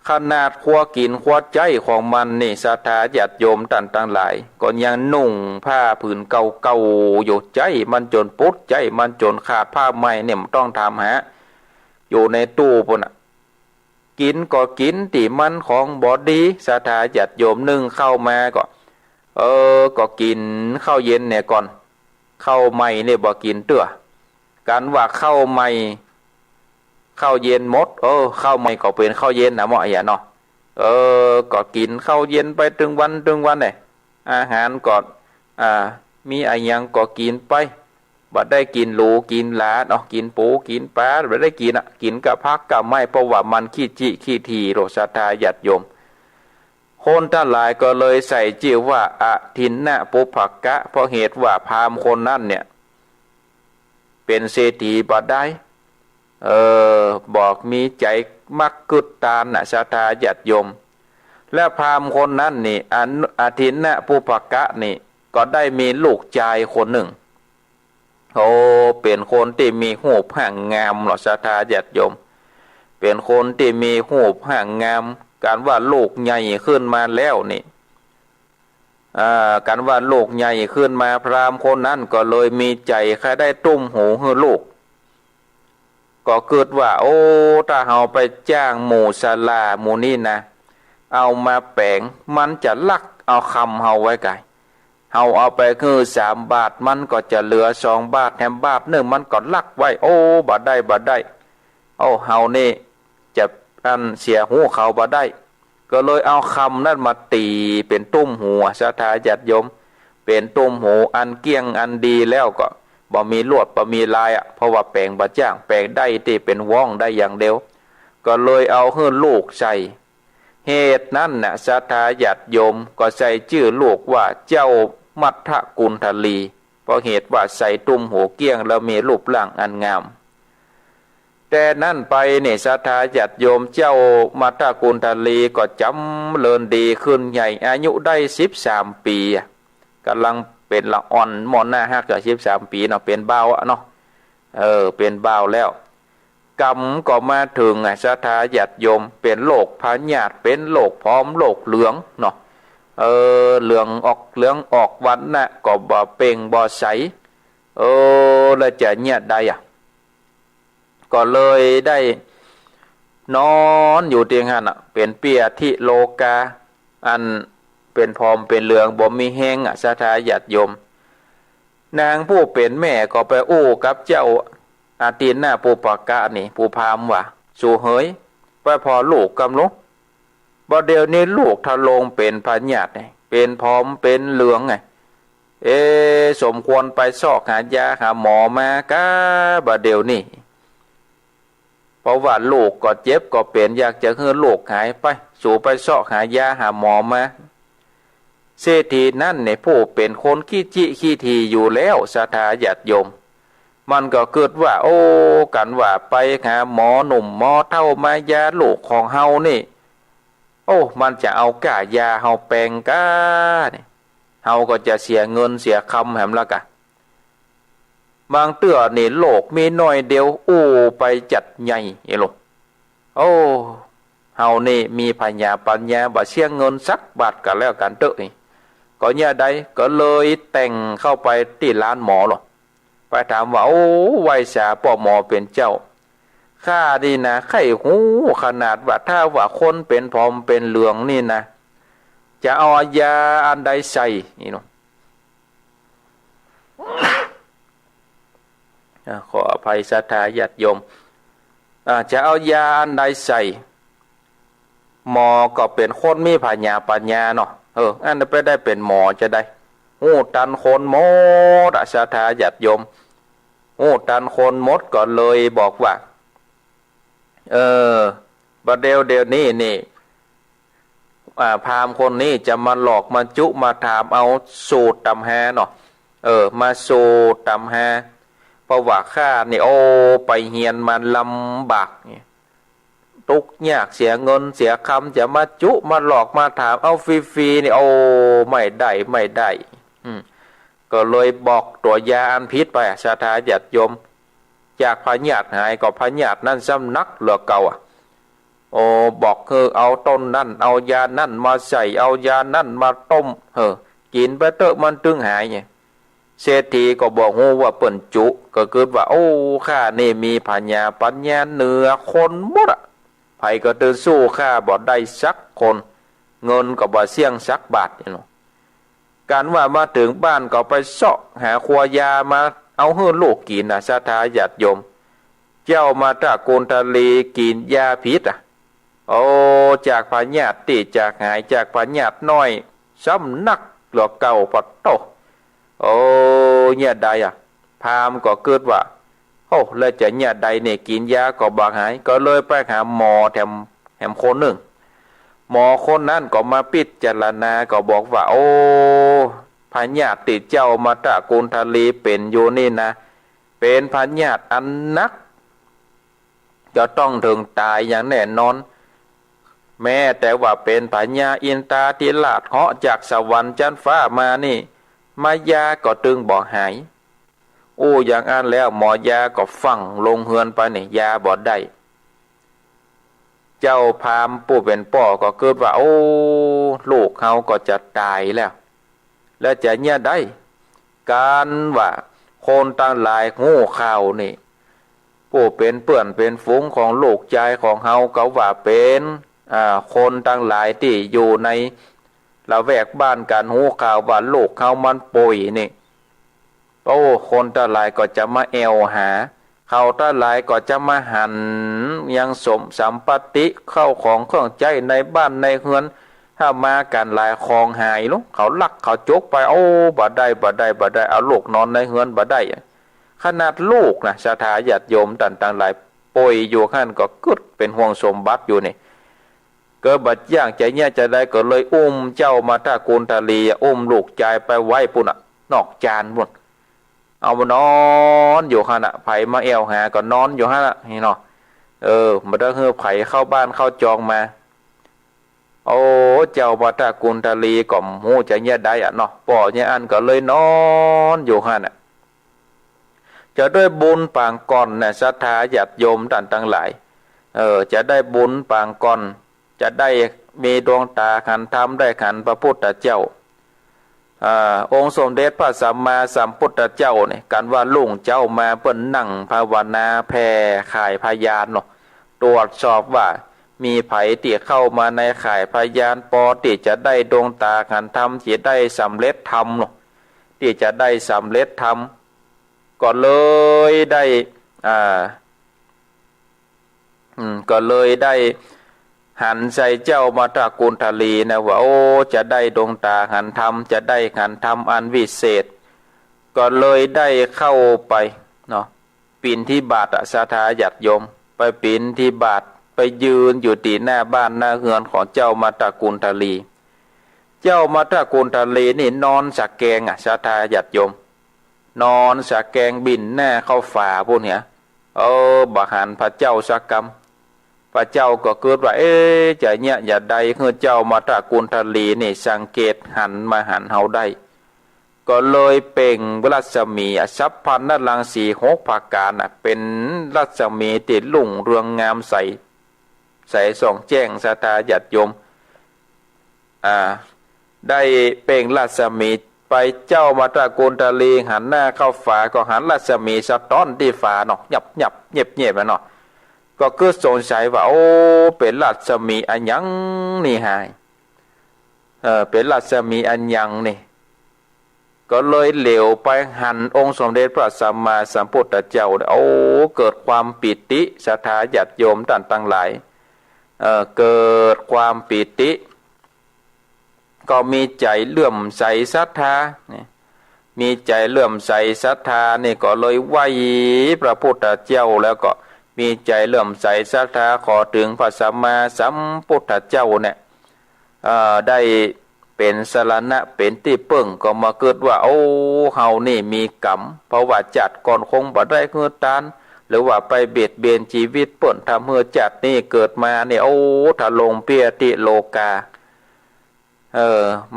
ขนาดขั้วกินขั้วใจของมันนี่ศรัทธาญาติโยมท่านทั้งหลายก็ยังนุ่งผ้าผืนเก่าๆอยู่ใจมันจนปุ๊ดใจมันจนขาดผ้าใหม่เนี่ยมันต้องทำอยู่ในตู้ปุ่นกินก็กินที่มันของบอดีศรัทธาญาติโยมนึ่งเข้ามาก็ก็กินข้าวเย็นเนี่ยก่อนข้าวใหม่เนี่ยบ่กินเตื้อกันว่าข้าวใหม่ข้าวเย็นหมดข้าวใหม่ก็เป็นข้าวเย็นนะหมออย่าเนาะก็กินข้าวเย็นไปถึงวันเนี่ยอาหารก็มีอะไรยังก็กินไปบ่ได้กินหลูกินหลาเนาะกินปูกินปลาบ่ได้กินกับผักกับไม้เพราะว่ามันขี้จิขี้ทีโรศรัทธาญาติโยมคนทั้งหลายก็เลยใส่ชื่อว่าอทินนะปุภกะเพราะเหตุว่าพราหมณ์คนนั้นเนี่ยเป็นเศรษฐีบ่ได้บอกมีใจมักกึดตามนะศรัทธาญาติโยมและพราหมณ์คนนั้นนี่อทินนะปุภกะนี่ก็ได้มีลูกชายคนหนึ่ง เป็นคนที่มีหูปห่างงามหรอศรัทธาญาติโยมเป็นคนที่มีหูปห่างงามการว่าลูกใหญ่ขึ้นมาแล้วนี่การว่าลูกใหญ่ขึ้นมาพราหมณ์คนนั้นก็เลยมีใจแค่ได้ตุ้มหูให้ลูกก็เกิดว่าโอ้ถ้าเฮาไปจ้างหมู่ศาลาหมู่นี่นะเอามาแปลงมันจะลักเอาคำเฮาไว้ไกลเฮาเอาไปคือ3 บาทมันก็จะเหลือ2 บาทแถมบาท1มันก็ลักไว้โอ้บ่ได้โอ้เฮานี่จะเสียหูเขาบ่ได้ก็เลยเอาคำนั้นมาตีเป็นตุ้มหูศรัทธาญาติโยมเป็นตุ้มหูอันเกี้ยงอันดีแล้วก็บ่มีลวดบ่มีลายเพราะว่าแปลงบ่จ้างแปลงได้ที่เป็นว่องได้อย่างเดียวก็เลยเอาให้ลูกใส่เหตุนั้นน่ะศรัทธาญาติโยมก็ใส่ชื่อลูกว่าเจ้ามัทธกุณฑลีเพราะเหตุว่าใส่ตุ้มหูเกี้ยงแล้วมีรูปร่างอันงามแต่นั่นไปเนี่ยศรัทธาญาติโยมเจ้ามัทธกุณฑลีก็จำเริญดีขึ้นใหญ่อายุได้13 ปีกำลังเป็นละอ่อนมอนหน้าฮักกับ13 ปีเนาะเป็นบ่าวเนาะเป็นบ่าวแล้วกรรมก็มาถึงศรัทธาญาติโยมเป็นโรคพยาธิเป็นโรคพร้อมโรคเหลืองเนาะเหลืองออกวันน่ะก็บ่เป่งบ่ใสแล้วจะเนี่ยได้ก็เลยได้นอนอยู่เตียงหันเป็นเปียทิโลกาอันเป็นพร้อมเป็นเหลืองบ่มีแห้งศรัทธาญาติโยมนางผู้เป็นแม่ก็ไปอู้กับเจ้าอาตินนาปูปากะนี่ปูพามว่าสู่เฮยไปพอลูกกำลุบ่เดี๋ยวนี้ลูกทะลงเป็นพญาติเป็นพร้อมเป็นเหลืองไงสมควรไปซอกหายาหาหมอมากะบ่เดี๋ยวนี้เพราะว่าลูกก็เจ็บก็เป็นอยากจะให้ลูกหายไปสู่ไปซอกหายาหาหมอมาเศรษฐีนั่นเนี่ยผู้เป็นคนขี้ทีอยู่แล้วศรัทธาญาติโยมมันก็เกิดว่าโอ้กันว่าไปหาหมอหนุ่มหมอเท่ามายาลูกของเฮานี่โอ้มันจะเอาก้ายาเฮาแปลงก้าเนี่ยเฮาก็จะเสียเงินเสียคำแหมละกะบางเตื้อนี่โลกมีน้อยเดียวอู้ไปจัดใหญ่ลูกโอ้เฮานี่มีปัญญาบ่เสียเงินสักบาทกันแล้วกันเตอะก็เนี่ยใดก็เลยแต่งเข้าไปที่ร้านหมอหรอไปถามว่าโอ้ไวยสาป่อหมอเป็นเจ้าข้านี่นะไข้หูขนาดว่าถ้าว่าคนเป็นพร้อมเป็นเหลืองนี่นะจะเอายาอันใดใส่นี่เนาะขออภัยศรัทธาญาติโยมจะเอายาอันใดใส่หมอก็เป็นคนมีปัญญาเนาะอันนั้นไปได้เป็นหมอจะได้หูตันคนหมดศรัทธาญาติโยมหูตันคนหมดก็เลยบอกว่าบัดเดี๋ยวนี่พราหมณ์คนนี้จะมาหลอกมาจุมาถามเอาสูตรตำแหเนาะมาสูตรตำแหเพราะว่าข้านี่โอ้ไปเฮียนมันลำบากเนี่ยทุกยากเสียเงินเสียคำจะมาจุมาหลอกมาถามเอาฟรีๆนี่โอ้ไม่ได้ก็เลยบอกตัวยาอันพิษไปศรัทธาญาติโยมจากพญาติหายก็พญาตินั่นสำนักเหลือเก่าโอ้บอกคือเอาต้นนั่นเอายานั่นมาใส่เอายานั่นมาต้มกินไปเตอะมันตึงหายไงเศรษฐีก็บอกว่าเปิ่นจุก็เกิดว่าโอ้ข้านี่มีปัญญาเหนือคนหมดไผก็ตื่นสู้ข้าบ่ได้สักคนเงินก็บ่เสี่ยงสักบาทเนาะการว่ามาถึงบ้านก็ไปเสาะหาขวดยามาเอาให้ลูกกินศรัทธาญาติโยมเจ้ามาตะกุณฑลีกินยาพิษโอ้จากพญาติจากหายจากพญาติน้อยสำนักหลอกเก่าปัดโตโอ้เนี่ยใดพามก็เกิดว่าโอ้แล้วจะเนี่ยใดเนี่ยกินยาก็บางหายก็เลยไปหาหมอแถมคนหนึ่งหมอคนนั้นก็มาพิจารณาก็บอกว่าโอ้พญาติเจ้ามาตะกุณฑลีเป็นอยู่นี่นะเป็นพญาติอันนักจะต้องถึงตายอย่างแน่นอนแม้แต่ว่าเป็นพญาอินทราธิราชเหาะจากสวรรค์ชั้นฟ้ามานี่มายาก็ตึงบ่หาย อย่างอันแล้วหมอยาก็ฟังลงเฮือนไปนี่ยาบ่ได้เจ้าพามปู่เป็นป่อก็เกิดว่าลูกเขาก็จะตายแล้วจะเนี่ยได้การว่าคนตั้งหลายงูข่าวนี่ผู้เป็นเปื่อนเป็นฝูงของลูกใจของเฮาก็ว่าเป็นคนตั้งหลายที่อยู่ในละแวกบ้านกันหูข่าวว่าลูกเขามันป่วยนี่คนตั้งหลายก็จะมาแอวหาเขาตั้งหลายก็จะมาหันยังสมสัมปติเข้าของเครื่องใจในบ้านในเฮือนถ้ามากันหลายคลองหายลูกเขาลักเขาจกไปบ่ได้เอาลูกนอนในเฮือนบ่ได้ขนาดลูกนะศรัทธาญาติโยมต่างๆหลายป่วยอยู่ขั้นก็กึดเป็นห่วงสมบัติอยู่นี่เกิดบัดย่างใจเนี่ยจะได้ก็เลยเจ้ามาถ้ากุลทลีลูกใจไปไว้ปุ่นนอกจานปุ่นเอามานอนอยู่ขั้นไผมาแอวหาก็นอนอยู่ขั้นนี่เนาะมาได้เฮือไผเข้าบ้านเข้าจองมาเจ้ามาถ้ากุลทลีก็หูใจเนี่ยได้เนาะป่อเนี่ยอันก็เลยนอนอยู่ขั้นจะด้วยบุญปางก่อนนะศรัทธาญาติโยมต่างๆหลายจะได้บุญปางก่อนจะได้มีดวงตาขันธรรมได้ขันพระพุทธเจ้าองค์สมเด็จพระสัมมาสัมพุทธเจ้าเนี่ยกันว่าลุงเจ้ามาเปิ้นนั่งภาวนาแผ่ข่ายพยานเนาะตรวจสอบว่ามีไผที่เข้ามาในข่ายพยานปอที่จะได้ดวงตาขันธรรมที่ได้สำเร็จธรรมเนาะที่จะได้สำเร็จธรรมก็เลยได้ก็เลยได้หันใจเจ้ามาตระกูลทลีนะว่าจะได้ดวงตาหันธรรมจะได้หันธรรมอันวิเศษก็เลยได้เข้าไปเนาะปีนที่บาทศรัทธาญาติโยมไปปีนที่บาทไปยืนอยู่ที่หน้าบ้านหน้าเฮือนของเจ้ามาตระกูลทลีเจ้ามาตระกูลทลีนี่นอนสักแกงศรัทธาญาติโยมนอนสักแกงบินหน้าเข้าฝาพวกเนี้ยบหันพระเจ้าสักกรรมพระเจ้าก็เกิดว่าจะเนี่ยอย่าใดเฮือเจ้ามาตระกูลทลีนี่สังเกตหันมาหันเฮาได้ก็เลยเป่งรัศมีสัพพันนรังสี6ประการเป็นรัศมีติดลุ่งเรืองงามใสส่องแจ้งศรัทธาญาติโยมได้เป่งรัศมีไปเจ้ามาตระกูลทลีหันหน้าเข้าฝาก็หันรัศมีสะท้อนที่ฝาเนาะหยับเงียบเนาะก็คือสงสัยว่าเป็นรัศมีอันยังนี่หายเป็นรัศมีอันยังนี่ก็เลยเหลวไปหันองค์สมเด็จพระสัมมาสัมพุทธเจ้าเกิดความปิติศรัทธาญาติโยมต่างๆหลายเกิดความปิติก็มีใจเลื่อมใสศรัทธาเนี่ยมีใจเลื่อมใสศรัทธานี่ก็เลยไหวพระพุทธเจ้าแล้วก็มีใจเลื่อมใสศรัทธาขอถึงพระสัมมาสัมพุทธเจ้าเนี่ยได้เป็นสรณะเป็นที่เพิ่งก็มาเกิดว่าเฮานี่มีกรรมเพราะว่าจัดก่อนคงบ่ได้เฮือตานหรือว่าไปเบียดเบียนชีวิตเปิ้นทำเฮือจัดนี่เกิดมาเนี่ยถ้าลงเปียติโลกา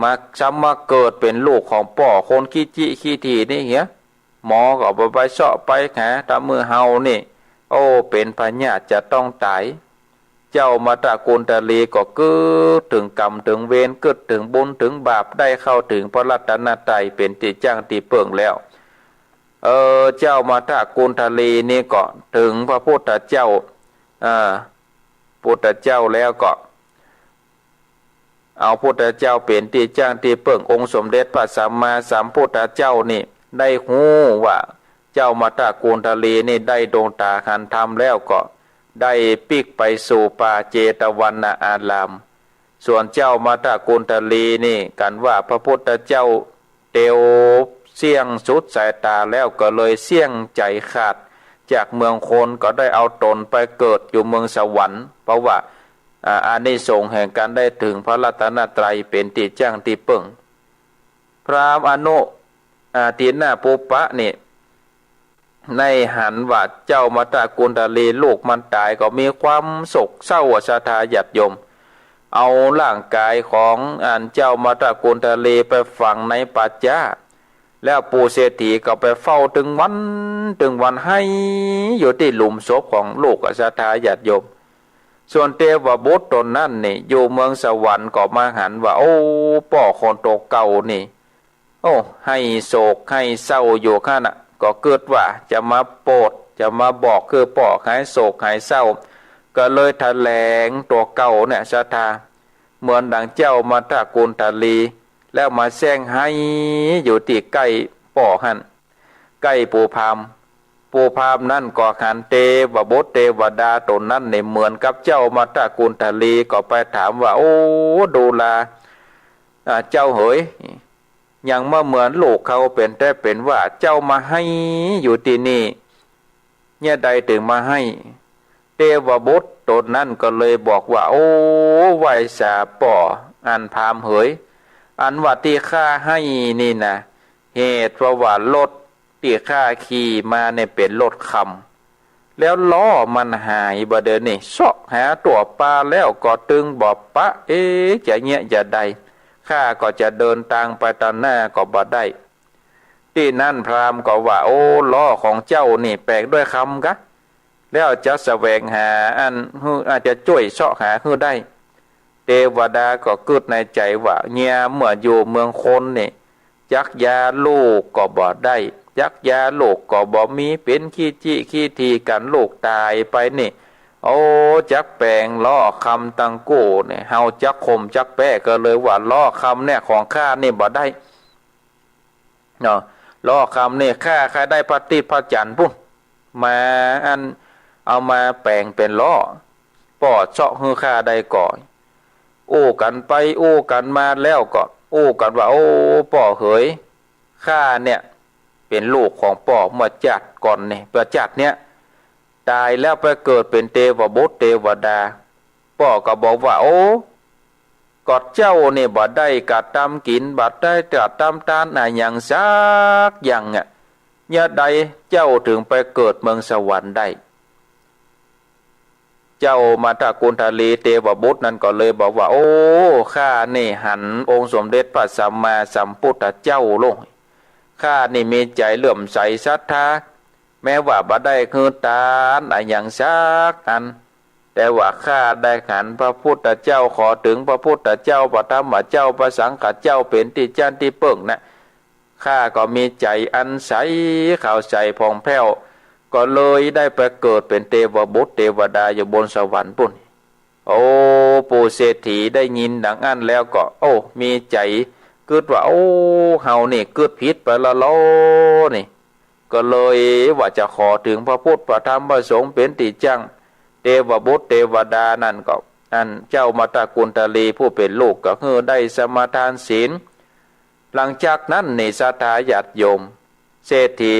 มาซ้ำมาเกิดเป็นลูกของป่อคนขี้จิขี้ทีนี่เหี้ยหมอก็ไปเสาะไปหาถ้ามือเฮานี่เป็นพญาจะต้องตายเจ้ามาตระกูลทลีก็เกิดถึงกรรมถึงเวรเกิดถึงบุญถึงบาปได้เข้าถึงพระรัตนตรัยเป็นที่จ้างที่เปิ่งแล้วเจ้ามาตระกูลทลีนี่ก็ถึงพระพุทธเจ้าพุทธเจ้าแล้วก็เอาพุทธเจ้าเป็นที่จ้างที่เปิ่งองค์สมเด็จพระสัมมาสัมพุทธเจ้านี่ได้หู้ว่าเจ้ามาตระกูลทลีนี่ได้ดวงตาหันธรรมแล้วก็ได้ปิกไปสู่ป่าเจตวันอารามส่วนเจ้ามาตระกูลทลีนี่กันว่าพระพุทธเจ้าเตียวเสี่ยงสุดสายตาแล้วก็เลยเสี่ยงใจขาดจากเมืองโคนก็ได้เอาตนไปเกิดอยู่เมืองสวรรค์เพราะว่าอานิสงส์แห่งการได้ถึงพระรัตนตรัยเป็นที่จ้างที่เปิ่งพระอนุทีนาปุปปะนี่ในหันว่าเจ้ามาตระกูลทลีลูกมันตายก็มีความโศกเศร้าศรัทธาญาติโยมเอาร่างกายของเจ้ามาตระกูลทลีไปฝังในป่าช้า แล้วปู่เศรษฐีก็ไปเฝ้าถึงวันให้อยู่ที่หลุมศพของลูกศรัทธาญาติโยมส่วนเทวบุตรตนนั้นนี่อยู่เมืองสวรรค์ก็มาหันว่าโอ้ป่อคนโตเก่านี่โอ้ให้โศกให้เศร้าอยู่ข้าน่ะก็เกิดว่าจะมาโปรดจะมาบอกคือป่อหายโศกหายเศร้าก็เลยแถลงตัวเก่าเนี่ยศรัทธาเหมือนดังเจ้ามาตระกูลตาลีแล้วมาแซงให้อยู่ที่ใกล้ป่อหันใกล้ปูพามนั่นก็หันเทวบุตรเทวดาตนนั้นในเหมือนกับเจ้ามาตระกูลตาลีก็ไปถามว่าโอ้ดูลาเจ้าเหยยังมาเหมือนลูกเขาเป็นแต่เป็นว่าเจ้ามาให้อยู่ที่นี่เนี่ยใดถึงมาให้เทวบุตรตนนั้นก็เลยบอกว่าโอ้ไหวสาป่ออันพามเหยอันว่าที่ข้าให้นี่นะเหตุเพราะว่ารถที่ข้าขี่มาเนี่ยเป็นรถคำแล้วล้อมันหายบ่เดินนี่เสาะหาตัวปลาแล้วก็ตึงบอกปะจะเงี้ยจะใดข้าก็จะเดินทางไปตอนหน้าก็บ่ได้ที่นั่นพราหมณ์ก็ว่าโอ้ล้อของเจ้านี่แปลกด้วยคำกะแล้วจะแสวงหาอันอาจจะช่วยเสาะหาคือได้เทวดาก็กึดในใจว่าเนี่ยเมื่ออยู่เมืองคนนี่ยักยาลูกก็บ่ได้ยักยาลูกก็บ่มีเป็นขี้จี้ขี้ทีกันลูกตายไปนี่โอ้จักแปลงล้อคำตังกู้เนี่ยเฮาจักคมจักแปะก็เลยว่าล้อคำเนี่ยของข้านี่บ่ได้เนาะล้อคำเนี่ยข้าได้พระติพระจันทร์พุ่นมาอันเอามาแปลงเป็นล้อปอดเจาะฮือข้าได้ก่อนโอ้กันไปโอ้กันมาแล้วก็โอ้กันว่าโอ้ป่อเหยข้าเนี่ยเป็นลูกของป่อเมื่อจัดก่อนเนี่ยประจัดเนี่ยตายแล้วไปเกิดเป็นเทวบุตรเทวดาป่อก็บอกว่าโอ้กอดเจ้าเนี่ยบ่ได้กัดตามกินบัดได้กัดตามทานอย่างซักอย่างเนี่ยใดเจ้าถึงไปเกิดเมืองสวรรค์ได้เจ้ามาตระกูลทาลีเทวบุตรนั่นก็เลยบอกว่าโอ้ข้านี่หันองค์สมเด็จพระสัมมาสัมพุทธเจ้าลงข้านี่มีใจเลื่อมใสศรัทธาแม้ว่าบ่ได้คือตาอย่างซักอันแต่ว่าข้าได้หันพระพุทธเจ้าขอถึงพระพุทธเจ้าพระธรรมเจ้าพระสังฆเจ้าเป็นที่จันที่เปิ่งนะข้าก็มีใจอันใสข่าวใสผ่องแผ้วก็เลยได้ไปเกิดเป็นเทวบุตรเทวดาอยู่บนสวรรค์ปุ่นโอ้ปู่เศรษฐีได้ยินดังนั้นแล้วก็โอ้มีใจกึดว่าโอ้เฮานี่กึดผิดไปละโลนี่ก็เลยว่าจะขอถึงพระพุทธพระธรรมพระสงฆ์เป็นที่จังเทวบุตรเทวดานั่นก็อันเจ้ามาตระกูลตาลีผู้เป็นลูกก็คือได้สมาทานศีลหลังจากนั้นในศรัทธาญาติโยมเศรษฐี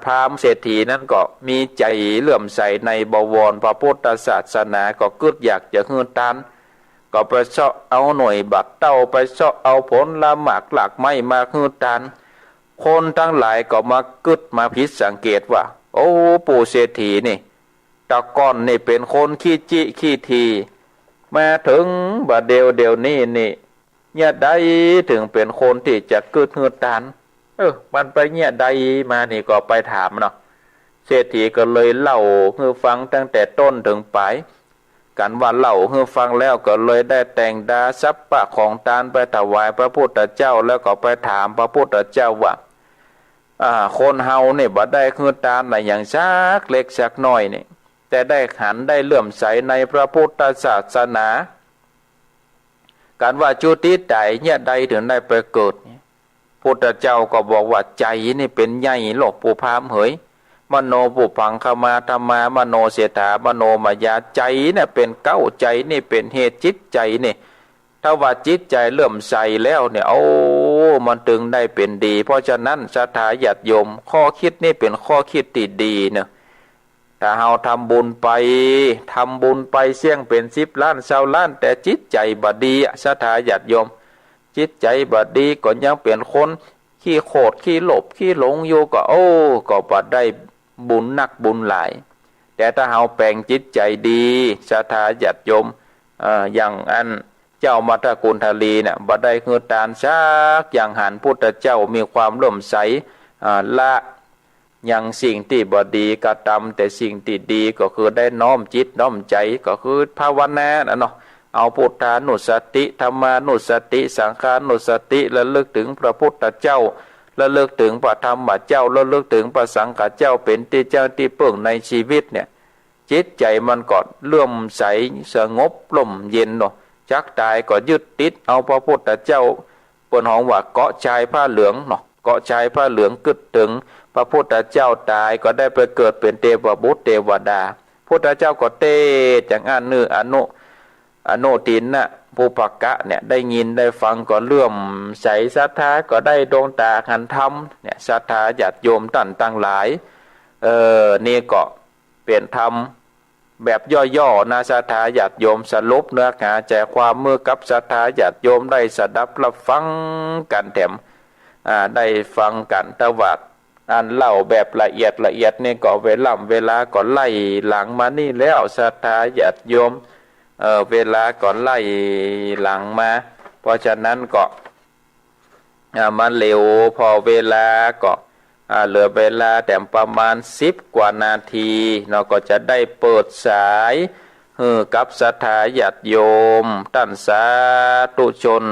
พราหมณ์เศรษฐีนั้นก็มีใจเลื่อมใสในบวรพระพุทธศาสนาก็กึดอยากจะฮือตานก็ไปเสาะเอาหน่วยบัตรเต้าไปเสาะเอาผลละหมากหลักไม้มาฮือตานคนทั้งหลายก็มากึดมาพิจสังเกตว่าโอ้ปู่เศรษฐีนี่ตะก้อนนี่เป็นคนขี้จิขี้ทีมาถึงบัดเดียวนี่เนี่ยได้ถึงเป็นคนที่จะกึดฮือตานมันไปเนี่ยใดมานี่ก็ไปถามเนาะเศรษฐีก็เลยเล่าให้ฟังตั้งแต่ต้นถึงปลายกันว่าเล่าให้ฟังแล้วก็เลยได้แต่งดาสัพพะของทานไปถวายพระพุทธเจ้าแล้วก็ไปถามพระพุทธเจ้าว่าคนเฮาเนี่ยบ่ได้คือทานอะไรอย่างซักเล็กซักน้อยนี่แต่ได้หันได้เลื่อมใสในพระพุทธศาสนาการว่าจุติใดเนี่ยใดถึงได้ไปเกิดพุทธเจ้าก็บอกว่าใจนี่เป็นใหญ่หลบปู่พามเหยมโนปุพังคมาธรรมามโนเสถามโนมายาใจเนี่ยเป็นเก้าใจนี่เป็นเหตุจิตใจนี่ถ้าว่าจิตใจเลื่อมใสแล้วเนี่ยโอ้มันถึงได้เป็นดีเพราะฉะนั้นศรัทธาญาติโยมข้อคิดนี่เป็นข้อคิดที่ดีเนี่ยถ้าเราทำบุญไปเสี่ยงเป็น10 ล้าน20 ล้านแต่จิตใจบ่ดีศรัทธาญาติโยมจิตใจบ่ดีก็ยังเป็นคนขี้โคตรขี้หลบขี้หลงอยู่ก็ก็บ่ได้บุญนักบุญหลายแต่ถ้าเฮาแปลงจิตใจดีศรัทธาญาติโยมอย่างอัน เจ้ามัทกุลทลีเนี่ยบ่ได้เฮือตานซักอย่างหันพุทธเจ้ามีความเลื่อมใสละยังสิ่งที่บ่ดีกระทำแต่สิ่งที่ดีก็คือได้น้อมจิตน้อมใจก็คือภาวนาเนาะเอาพุทธานุสติธรรมานุสติสังขานุสติระลึกถึงพระพุทธเจ้าระลึกถึงพระธรรมเจ้าระลึกถึงพระสังฆเจ้าเป็นที่เจ้าที่เพิ่งในชีวิตเนี่ยจิตใจมันก็เลื่อมใสสงบลมเย็นเนาะจักตายก็ยึดติดเอาพระพุทธเจ้าเปิ้นฮ้องว่าเกาะชายผ้าเหลืองเนาะเกาะชายผ้าเหลืองกึดถึงพระพุทธเจ้าตายก็ได้ไปเกิดเป็นเทวบุตรเทวดาพุทธเจ้าก็เตจังอันนืออนุทินน่ะภูปกะเนี่ยได้ยินได้ฟังก็เลื่อมใสศรัทธาก็ได้ดวงตาหันธรรมเนี่ยศรัทธาญาติโยมท่านตั้งหลายนี่ก็เปลี่ยนธรรมแบบย่อๆนะศรัทธาญาติโยมสรุปเนื้อหาใจความเมื่อกับศรัทธาญาติโยมได้สดับรับฟังกันแถมได้ฟังกันตวัดอันเล่าแบบละเอียดนี่ก็เวลาก็ไล่หลังมานี่แล้วศรัทธาญาติโยมเวลาก่อนไล่หลังมาเพราะฉะนั้นก็มันเร็วพอเวลาก็เหลือเวลาแต่ประมาณ10 กว่านาทีเราก็จะได้เปิดสายกับศรัทธาญาติโยมท่านสาธุชน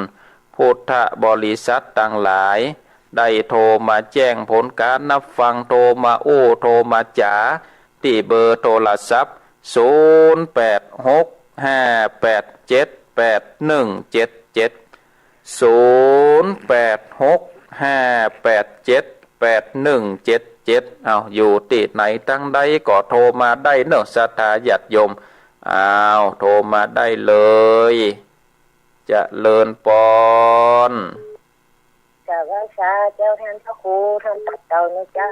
พุทธบริษัทต่างหลายได้โทรมาแจ้งผลการนับฟังโทรมาโทรมาจ๋าที่เบอร์โทรศัพท์0865878177เอาอยู่ที่ไหนตั้งใดก็โทรมาได้เนอะศรัทธาญาติโยมโทรมาได้เลยจะเลินปอนกราบไหว้สาเจ้าท่านพระครูท่านตัดเตานะเจ้า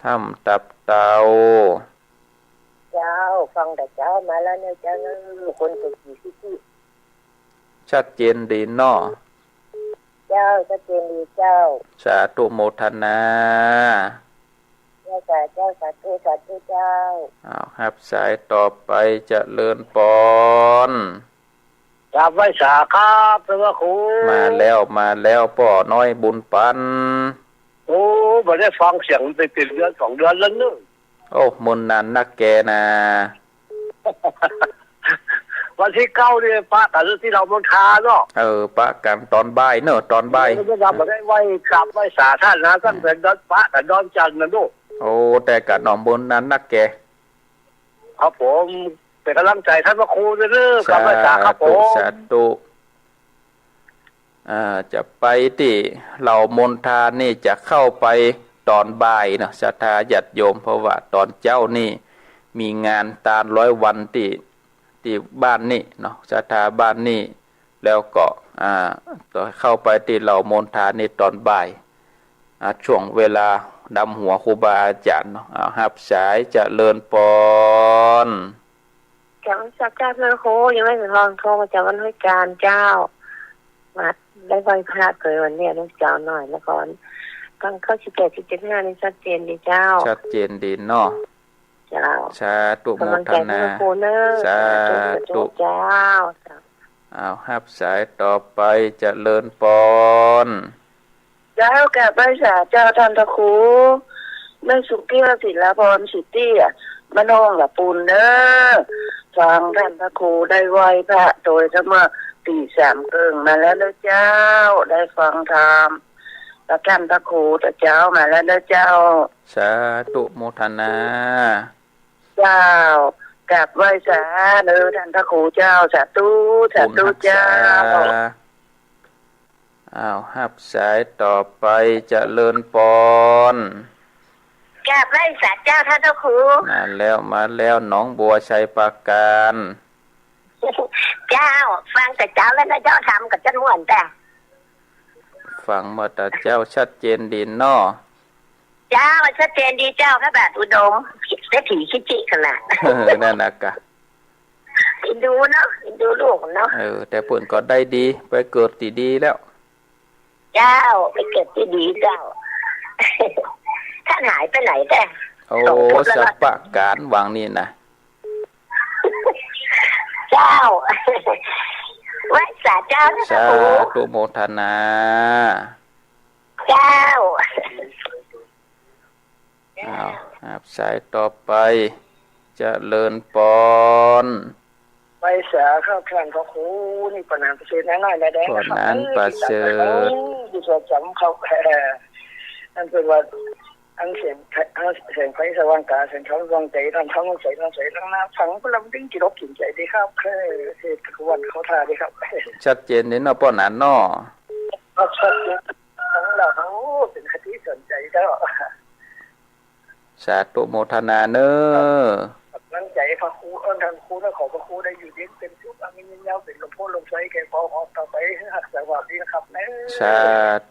ทำตับเตาเจ้าฟังแต่เจ้ามาแล้วเนี่ยเจ้านั่นคนสุขีที่ชัดเจนดีเนาะเจ้าชัดเจนดีเจ้าสาธุโมทนาเจ้าสาธุเจ้าครับสายต่อไปจะเลินปอนกราบไหว้สาครับพระครูมาแล้วป่อน้อยบุญปันโอ้ไม่ได้ฟังเสียงไปเป็นเดือน2 เดือนแล้วเนอะโอ้มุนนานนักแกนะวันที่9นี่ปะกันที่เรามณฑาเนาะปะกันตอนบ่ายเนอะตอนบ่ายไม่ได้ไม่ได้ไหว้กราบไหว้สาท่านนะท่านเป็นดอนปะกับดอนจันทร์นะลูกโอ้แต่กับหนอมบุญนานนักแกครับผมเป็นกำลังใจท่านพระครูด้วยเด้อกราบไหว้สาครับผมสาธุจะไปที่เหล่ามณฑานี่จะเข้าไปตอนบ่ายนะศรัทธาญาติโยมเพราะว่าตอนเจ้านี่มีงานตาล100 วันที่บ้านนี่เนาะศรัทธาบ้านนี่แล้วก็ต่อเข้าไปที่เหล่ามณฑานี่ตอนบ่ายช่วงเวลาดำหัวครูบาอาจารย์เนาะรับสายจะเลินปอนจังสักเจ้าพระครูยังไม่ถึงทองโทรมาจากวันห้วยการเจ้ามาได้ไหว้พระเคยวันนี้ลูกเจ้าหน่อยแล้วก่อนตั้งเข้า17-17-5นี่ชัดเจนดีเจ้าชัดเจนดีเนาะเจ้าสาธุโมทนาสาธุเจ้ารับสายต่อไปจะเลินปอนเจ้าแก่ไปสาเจ้าท่านพระครูแม่สุกี้ศิลปรสิทธิ์มโนงละปูนเด้อฟังท่านพระครูได้ไหว้พระโดยเมื่อตี3 ครึ่งมาแล้วเจ้าได้ฟังธรรมแล้วท่านพระครูเจ้ามาแล้วเจ้าสาธุโมทนาเจ้ากราบไหว้สาเด้อท่านพระครูเจ้าสาธุเจ้ารับสายต่อไปจะเลินปอนกราบไหว้สาเจ้าท่านพระครูมาแล้วหนองบัวชัยปราการเจ้าฟังแต่เจ้าแล้วนะเจ้าทำกับเจ้าม่วนแต่ฟังมาแต่เจ้าชัดเจนดีเนาะเจ้าชัดเจนดีเจ้าพระบาทอุดมเศรษฐีชิจิขนาดนั่นนะกะอินดูเนาะอินดูลูกเนาะแต่ปุ่นก็ได้ดีไปเกิดที่ดีแล้วเจ้าไปเกิดที่ดีเจ้าท่านหายไปไหนแต่สัปปะการวังนี่นะเจ้า ไหว้สาเจ้าท่านพระ สา ครู ธุโมทนา เจ้า อ้าวครับสายต่อไปเจริญปอน ไปเสียข้าวแข่งเขาคูนี่ปนานประเสริฐแน่นอนแน่แดง ก่อนนั้นประเสริฐ ดิฉันจำเขาแค่นั่นเป็นว่าอันเสียงไฟสว่างตาเสียงเขาวางใจทำเขาลงใส่ทั้งน้ำทั้งพลังดิ้งจิตรกินใจดีครับแค่เหตุวันเขาทาดีครับ ชัดเจนนี่เนาะป้อนนั้นเนาะ ก็ชัดทั้งเราเขาเป็นคติสนใจเจ้า สาธุโมทนาเนอ นั่นใจพระครูทางครูแล้วขอพระครูได้อยู่เย็นเป็นชุบอามินยาวเป็นหลวงพ่อลงใช้แก่พอออกต่อไปหักสวัสดีนะครับเน สา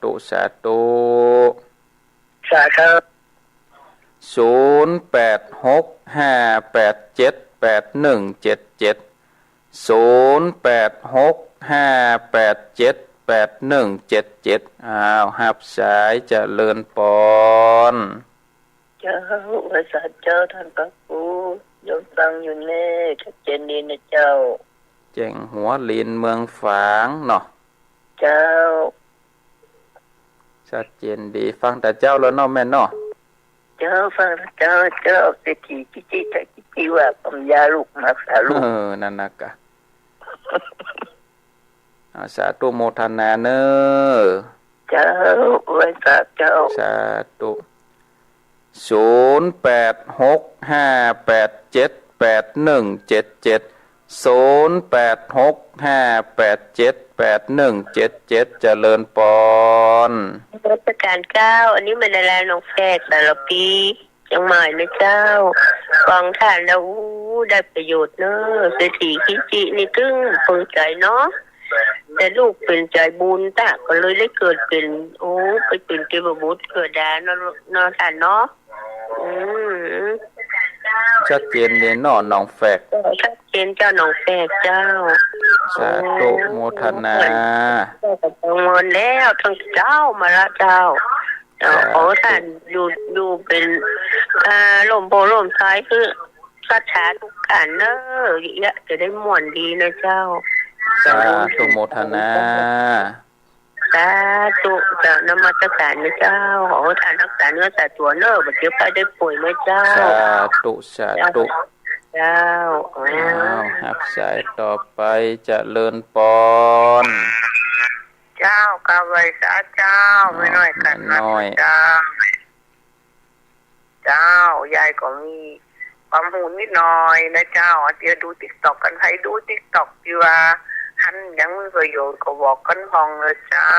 ธุสาธุ สาธุ 0865878177อ้าวหับสายเจริญปอน เจ้าพระสาเจ้าท่านพระครูยมฟังอยู่แน่ชัดเจนดีนะเจ้า แจ้งหัวลินเมืองฝางเนาะ เจ้า ชัดเจนดีฟังแต่เจ้าแล้วเนาะแม่เนาะ เจ้าฟังเจ้าเศรษฐีจิว่าผมยาลูกมาสาลูก นั่นนะกะ สาธุโมทนาเนอ เจ้าพระสาเจ้า สาธุ0865878177เจริญปอน รัชกาลเก้าอันนี้มันอะไรน้องแฝดแต่ละปีจังหมายนะเจ้าฟังท่านแล้วได้ประโยชน์เนอะเศรษฐีกิจินี่ตึ้งเปิดใจเนาะแต่ลูกเป็นใจบุญตาก็เลยได้เกิดเป็นไปเป็นเทพบุตรเกิดได้เนาะท่านเนาะชัดเจนเนี่ยเนาะน้องแฝก ชัดเจนเจ้าน้องแฝดเจ้า สาธุโมทนา จังเงินแล้วทั้งเจ้ามาละเจ้าขอท่านดูเป็นลมโพลมซ้ายคือสัจฉาทุกการเนอะจะได้ม่วนดีนะเจ้า สาธุโมทนา สาธุเจ้านมัสการนะเจ้าขอท่านรักษาเนื้อสาตัวเนอะบัดเดี๋ยวไปได้ป่วยนะเจ้า สาธุสาธุ เจ้า หักสายต่อไปเจริญปอน เจ้ากาไวสาเจ้าไม่น้อยกันนะเจ้าเจ้ายายก็มีความหูนิดหน่อยนะเจ้าเดี๋ยวดูติ๊กต็อกกันให้ดูติ๊กต็อกดีว่าหันยังมีประโยชน์ก็บอกกันพองเลยเจ้า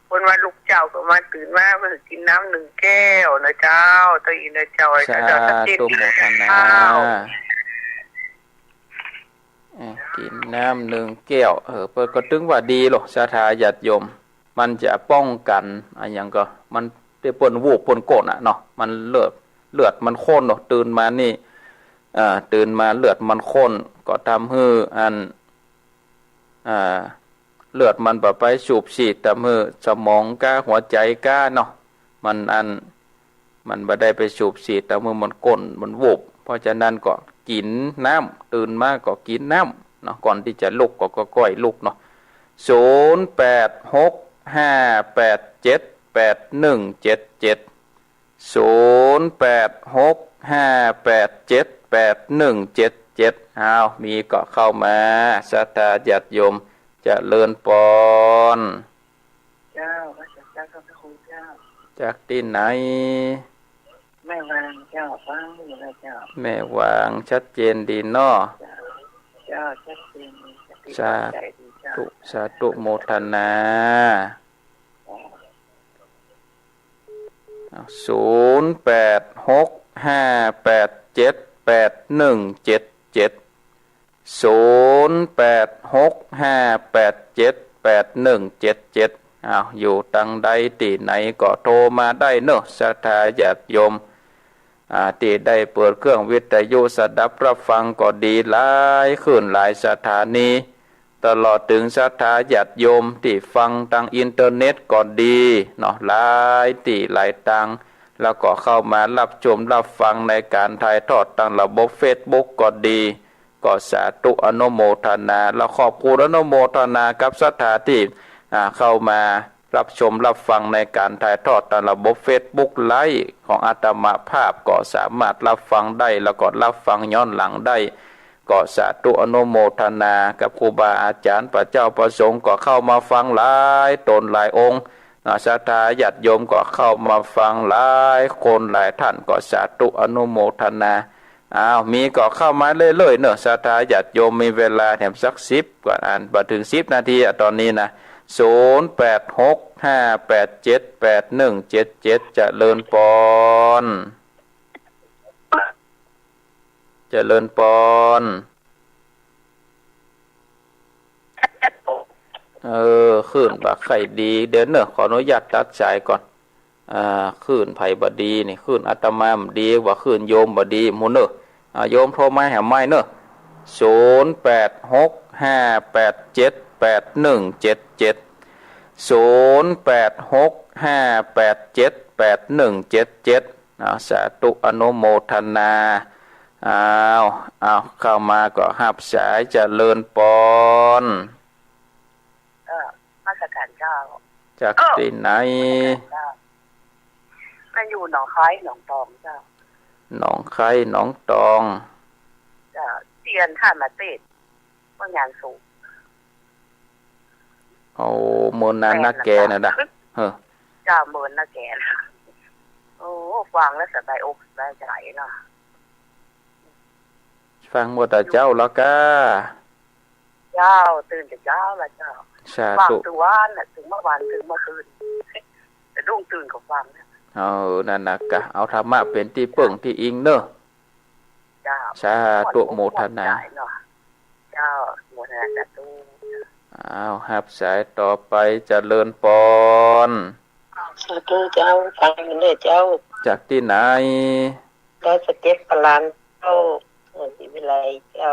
คนว่าลูกเจ้าก็มาตื่นมาเพื่อกินน้ำ1 แก้วนะเจ้าตัวอีนะเจ้า สาธุโมทนากินน้ำ1 แก้วเปิดก็ตึงว่าดีหรอกศรัทธาญาติโยมมันจะป้องกันอย่างก็มันได้ปนวูบปนโกรธเนาะมันเลือดมันข้นเนาะตื่นมานี่ตื่นมาเลือดมันข้นก็ทำให้เลือดมันไปสูบฉีดทำให้สมองก้าหัวใจก้าเนาะมันบ่ได้ไปสูบฉีดทำให้มันก้นมันวูบเพราะฉะนั้นก็กินน้ำตื่นมาก็กินน้ำเนาะก่อนที่จะลุกก็ก้อยลุกเนาะ0865878177อ้าวมีก็เข้ามาศรัทธาญาติโยมเจริญปอน เจ้าพระเจ้าพระคุณเจ้า จากที่ไหน แม่วางเจ้าฟังอยู่นะเจ้า แม่วางชัดเจนดีเนาะ เจ้าชัดเจน สาธุสาธุโมทนา0865878177อยู่ตังใดที่ไหนก็โทรมาได้เนอะศรัทธาญาติโยมที่ได้เปิดเครื่องวิทยุสดับรับฟังก็ดีหลายขึ้นหลายสถานีตลอดถึงศรัทธาญาติโยมที่ฟังทางอินเทอร์เน็ตก็ดีเนาะหลายที่หลายตังแล้วก็เข้ามารับชมรับฟังในการถ่ายทอดทางระบบ Facebook ก็ดี ก็สาธุอนุโมทนาและขอบคุณอนุโมทนากับศรัทธาที่เข้ามารับชมรับฟังในการถ่ายทอดตามระบบ Facebook ไลฟ์ของอาตมาภาพก็สามารถรับฟังได้แล้วก็รับฟังย้อนหลังได้ก็สาธุอนุโมทนากับครูบาอาจารย์พระเจ้าประสงค์ก็เข้ามาฟังหลายตนหลายองค์ศรัทธาญาติโยมก็เข้ามาฟังหลายคนหลายท่านก็สาธุอนุโมทนามีก็เข้ามาเรื่อยๆเนอะศรัทธาญาติโยมมีเวลาแถมสัก10ก่อนอ่านมาถึง10 นาทีตอนนี้นะ0865878177เจริญปอนเจริญปอนขึ้นบักไข่ดีเดี๋ยวเนอะขออนุญาตตัดสายก่อนขึ้นไผ่บดีนี่ขึ้นอาตมามดีกว่าขึ้นโยมบดีมุนเนอะโยมโทรมาหาไม่เนอะ0865878177 0865878177สาธุอนุโมทนาเข้ามาก็หับสายเจริญปอนมาสการเจ้าจากที่ไหนมันอยู่หนองคายหนองตองเจ้าหนองคายหนองตองจะเตียนท่านมาเตดว่างานสูงโมนานักแกน่ะนะเจ้าเมินนักแกนะโอ้ฟังแล้วสบายอกสบายใจเนาะฟังหมดแต่เจ้าแล้วก็เจ้าตื่นแต่เจ้าละเจ้าฟังถึงวันน่ะถึงเมื่อวานถึงเมื่อคืนแต่รุ่งตื่นกับฟังนะนั่นนะกะเอาธรรมะเป็นที่เปิ่งที่อิงเนอะสาธุโมทนาเจ้าโมทนาสาธุหับสายต่อไปเจริญปอนสาธุเจ้าฟังเลยเจ้าจากที่ไหนได้สเก็ตปลานเจ้าสิวิไลเจ้า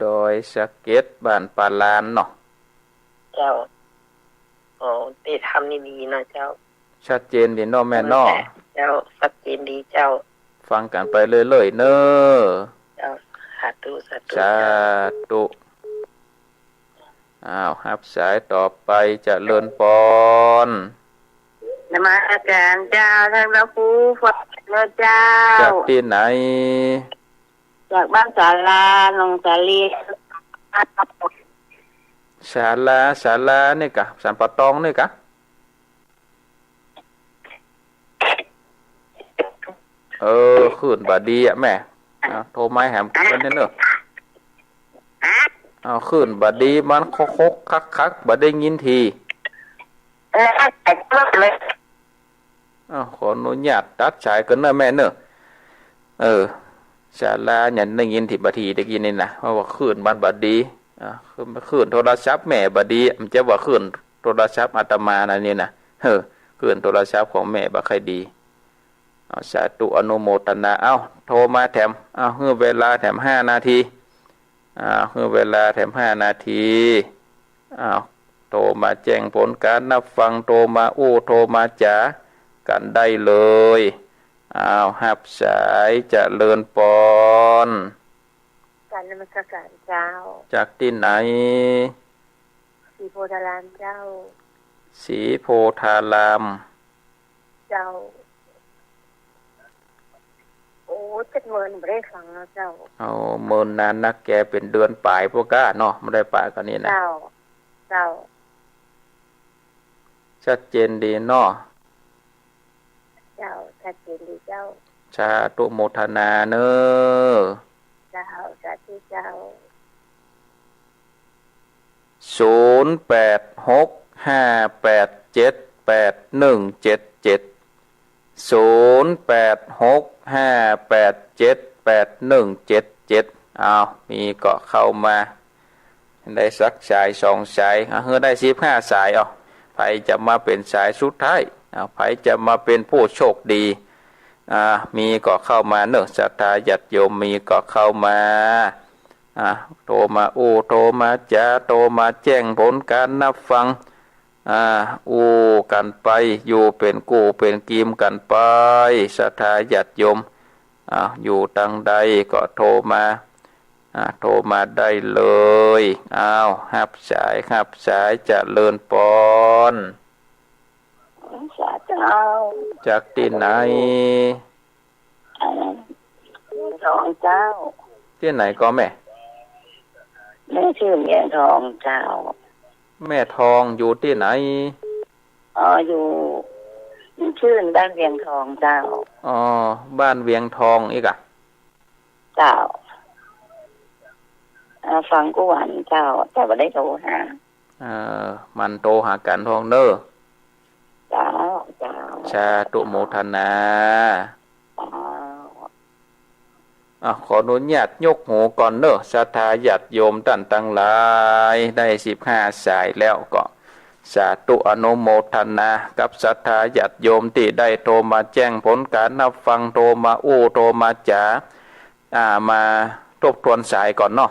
โดยสเก็ตบ้านปาลานเนาะเจ้าได้ทำนี่ดีนะเจ้าชัดเจนดีเนาะแม่เนาะเจ้าชัดเจนดีเจ้าฟังกันไปเรื่อยๆเนอะเจ้าสาธุสาธุหับสายต่อไปจะเลินปอนนมัสการเจ้าท่านพระครูฟังเจ้าจากที่ไหนจากบ้านศาลาหนองสาลีศาลานี่กะสันปะตองนี่กะขึ้นบดีอ่ะแม่โทรมาแหมกันเนอะขึ้นบดีมันคกคักบ่ได้ยินทีขออนุญาตตัดสายกันเนอะแม่เนอะศาลาเนี่ยได้ยินที่บดีได้ยินนี่นะว่าขึ้นบ้านบดีขึ้นโทรศัพท์แม่บดีมันจะว่าขึ้นโทรศัพท์อาตมานะนี่นะขึ้นโทรศัพท์ของแม่บ่ค่อยดีสาธุอนุโมทนาโทรมาแถมเฮือเวลาแถม5 นาทีเฮือเวลาแถม5 นาทีโทรมาแจ้งผลการนับฟังโทรมาโทรมาจ๋ากันได้เลยหับสายเจริญปอนการนมัสการเจ้าจากที่ไหนศรีโพธารามเจ้าศรีโพธารามเจ้า70,000ไม่ได้ฟังแล้วเจ้าเมินนานนักแกเป็นเดือนปลายพวกก้าเนาะไม่ได้ปลายกันนี่นะเจ้าชัดเจนดีเนาะเจ้าชัดเจนดีเจ้าสาธุโมทนาเนอะเจ้าสาธุเจ้า0865878177 0865878177มีก็เข้ามาได้สักสาย2 สายได้15 สายไผจะมาเป็นสายสุดท้ายไผจะมาเป็นผู้โชคดีมีก็เข้ามาเนอะศรัทธาญาติโยมมีก็เข้ามาโทรมาโทรมาจ๋าโทรมาแจ้งผลการนับฟังกันไปอยู่เป็นกู้เป็นกีมกันไปศรัทธาญาติโยมอยู่ทางใดก็โทรมา โทรมาได้เลยอ้าวรับสายเจริญปอนสาเจ้าจากที่ไหนทองเจ้าที่ไหนก็แม่ชื่อเมียทองเจ้าแม่ทองอยู่ที่ไหนอยู่ชื่อบ้านเวียงทองเจ้าบ้านเวียงทองอีกอะเจ้าฟังกูหวานเจ้าแต่ว่าได้โทรหามันโทรหากันทองเนอเจ้าชาตุโมทนาขออนุญาตยกหูก่อนเนอะศรัทธาญาติโยมท่านทั้งหลายได้15 สายแล้วก็สาธุอนุโมทนากับศรัทธาญาติโยมที่ได้โทรมาแจ้งผลการนับฟังโทรมาโทรมาจ๋ามาทบทวนสายก่อนเนาะ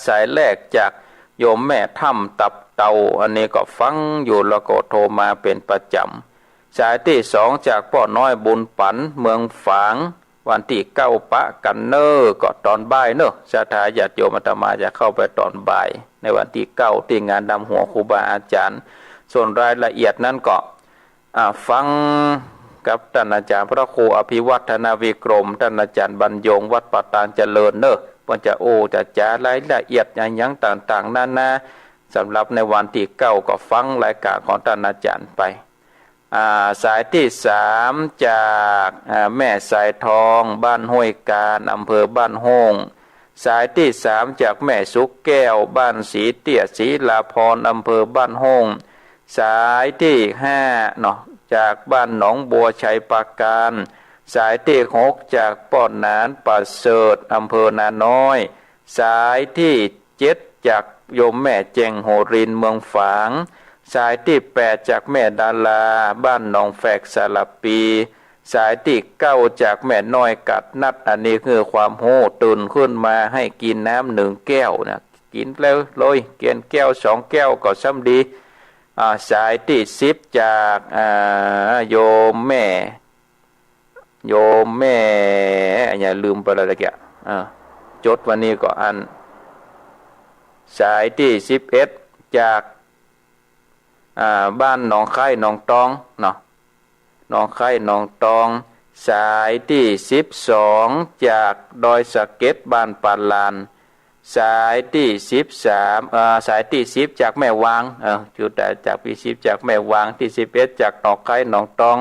สายแรกจากโยมแม่ถ้ำตับเตาอันนี้ก็ฟังอยู่แล้วก็โทรมาเป็นประจำสายที่2จากพ่อน้อยบุญปันเมืองฝางวันที่9ปะกันเนอก็ตอนบ่ายเนอะศรัทธาญาติโยมอาตมาจะเข้าไปตอนบ่ายในวันที่9ที่งานดำหัวครูบาอาจารย์ส่วนรายละเอียดนั้นก็ฟังกับท่านอาจารย์พระครูอภิวัฒนาวิกรมท่านอาจารย์บรรยงวัดปตานเจริญเนอะว่าจะจะจ๋ารายละเอียดอย่างต่างๆนั่นนะสำหรับในวันที่9ก็ฟังรายการของท่านอาจารย์ไปสายที่3จากแม่สายทองบ้านห้วยการอำเภอบ้านโฮงสายที่3จากแม่สุกแก้วบ้านศรีเตี้ยศรีลาพรอำเภอบ้านโฮงสายที่5เนาะจากบ้านหนองบัวชัยปราการสายที่6จากป้อนนานประเสริฐอำเภอนาน้อยสายที่7จากโยมแม่เจงโหรินเมืองฝางสายที่8จากแม่ดาราบ้านหนองแฝกสารปีสายที่9จากแม่น้อยกัดนัดอันนี้คือความโหตื่นขึ้นมาให้กินน้ำ1 แก้วนะกินแล้วเลยเกินแก้ว2 แก้วก็ซ้ำดีสายที่10จากโยมแม่อย่าลืมไปเลยแกจดวันนี้ก็อันสายที่11จากบ้านหนองไข่หนองตองเนาะหนองไข่หนองตองสายที่12จากดอยสะเก็ดบ้านปานลานสายที่13สายที่10จากแม่วางจุดแต่จากที่10จากแม่วางที่11จากหนองไข่หนองตอง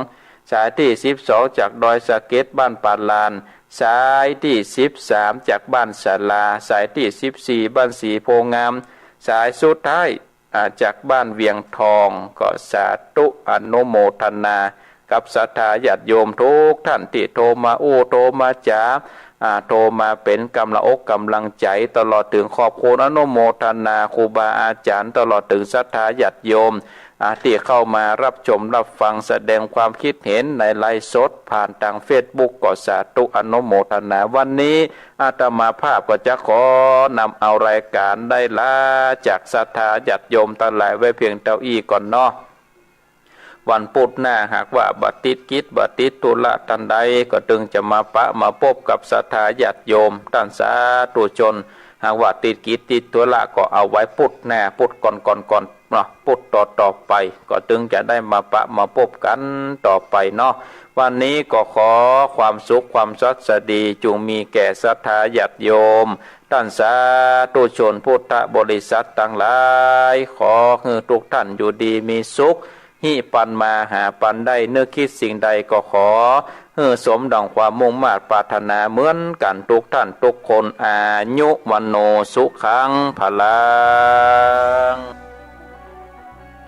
สายที่12จากดอยสะเก็ดบ้านปานลานสายที่13จากบ้านศาลาสายที่14บ้านสีโพงามสายสุดท้ายจากบ้านเวียงทองก็สาธุอนุโมทนากับศรัทธาญาติโยมทุกท่านที่โทรมาโทรมาจ๋าโทรมาเป็นกำลังอกกำลังใจตลอดถึงขอบคุณอนุโมทนาครูบาอาจารย์ตลอดถึงศรัทธาญาติโยมที่เข้ามารับชมรับฟังแสดงความคิดเห็นในไลฟ์สดผ่านทางเฟซบุ๊กก็สาธุอนุโมทนาวันนี้อาตมาภาพก็จะขอนำเอารายการได้ลาจากศรัทธาญาติโยมทั้งหลายไว้เพียงเท่านี้ก่อนเนาะวันพุธหน้าหากว่าบัติดกิจบัติดตุละทันใดก็จึงจะมาพบกับศรัทธาญาติโยมท่านสาธุชนหากว่าติดกิจติดตุละก็เอาไว้พุธหน้าพุธก่อนเนาะพุธต่อไปก็จึงจะได้มาพบกันต่อไปเนาะวันนี้ก็ขอความสุขความสวัสดีจงมีแก่ศรัทธาญาติโยมท่านสาธุชนพุทธบริษัททั้งหลายขอให้ทุกท่านอยู่ดีมีสุขหิปันมาหาปันได้เนื้อคิดสิ่งใดก็ขอสมดังความมุ่งมา่ปรารถนาเหมือนกันทุกท่านทุกคนอายุวันโนสุขังพลัง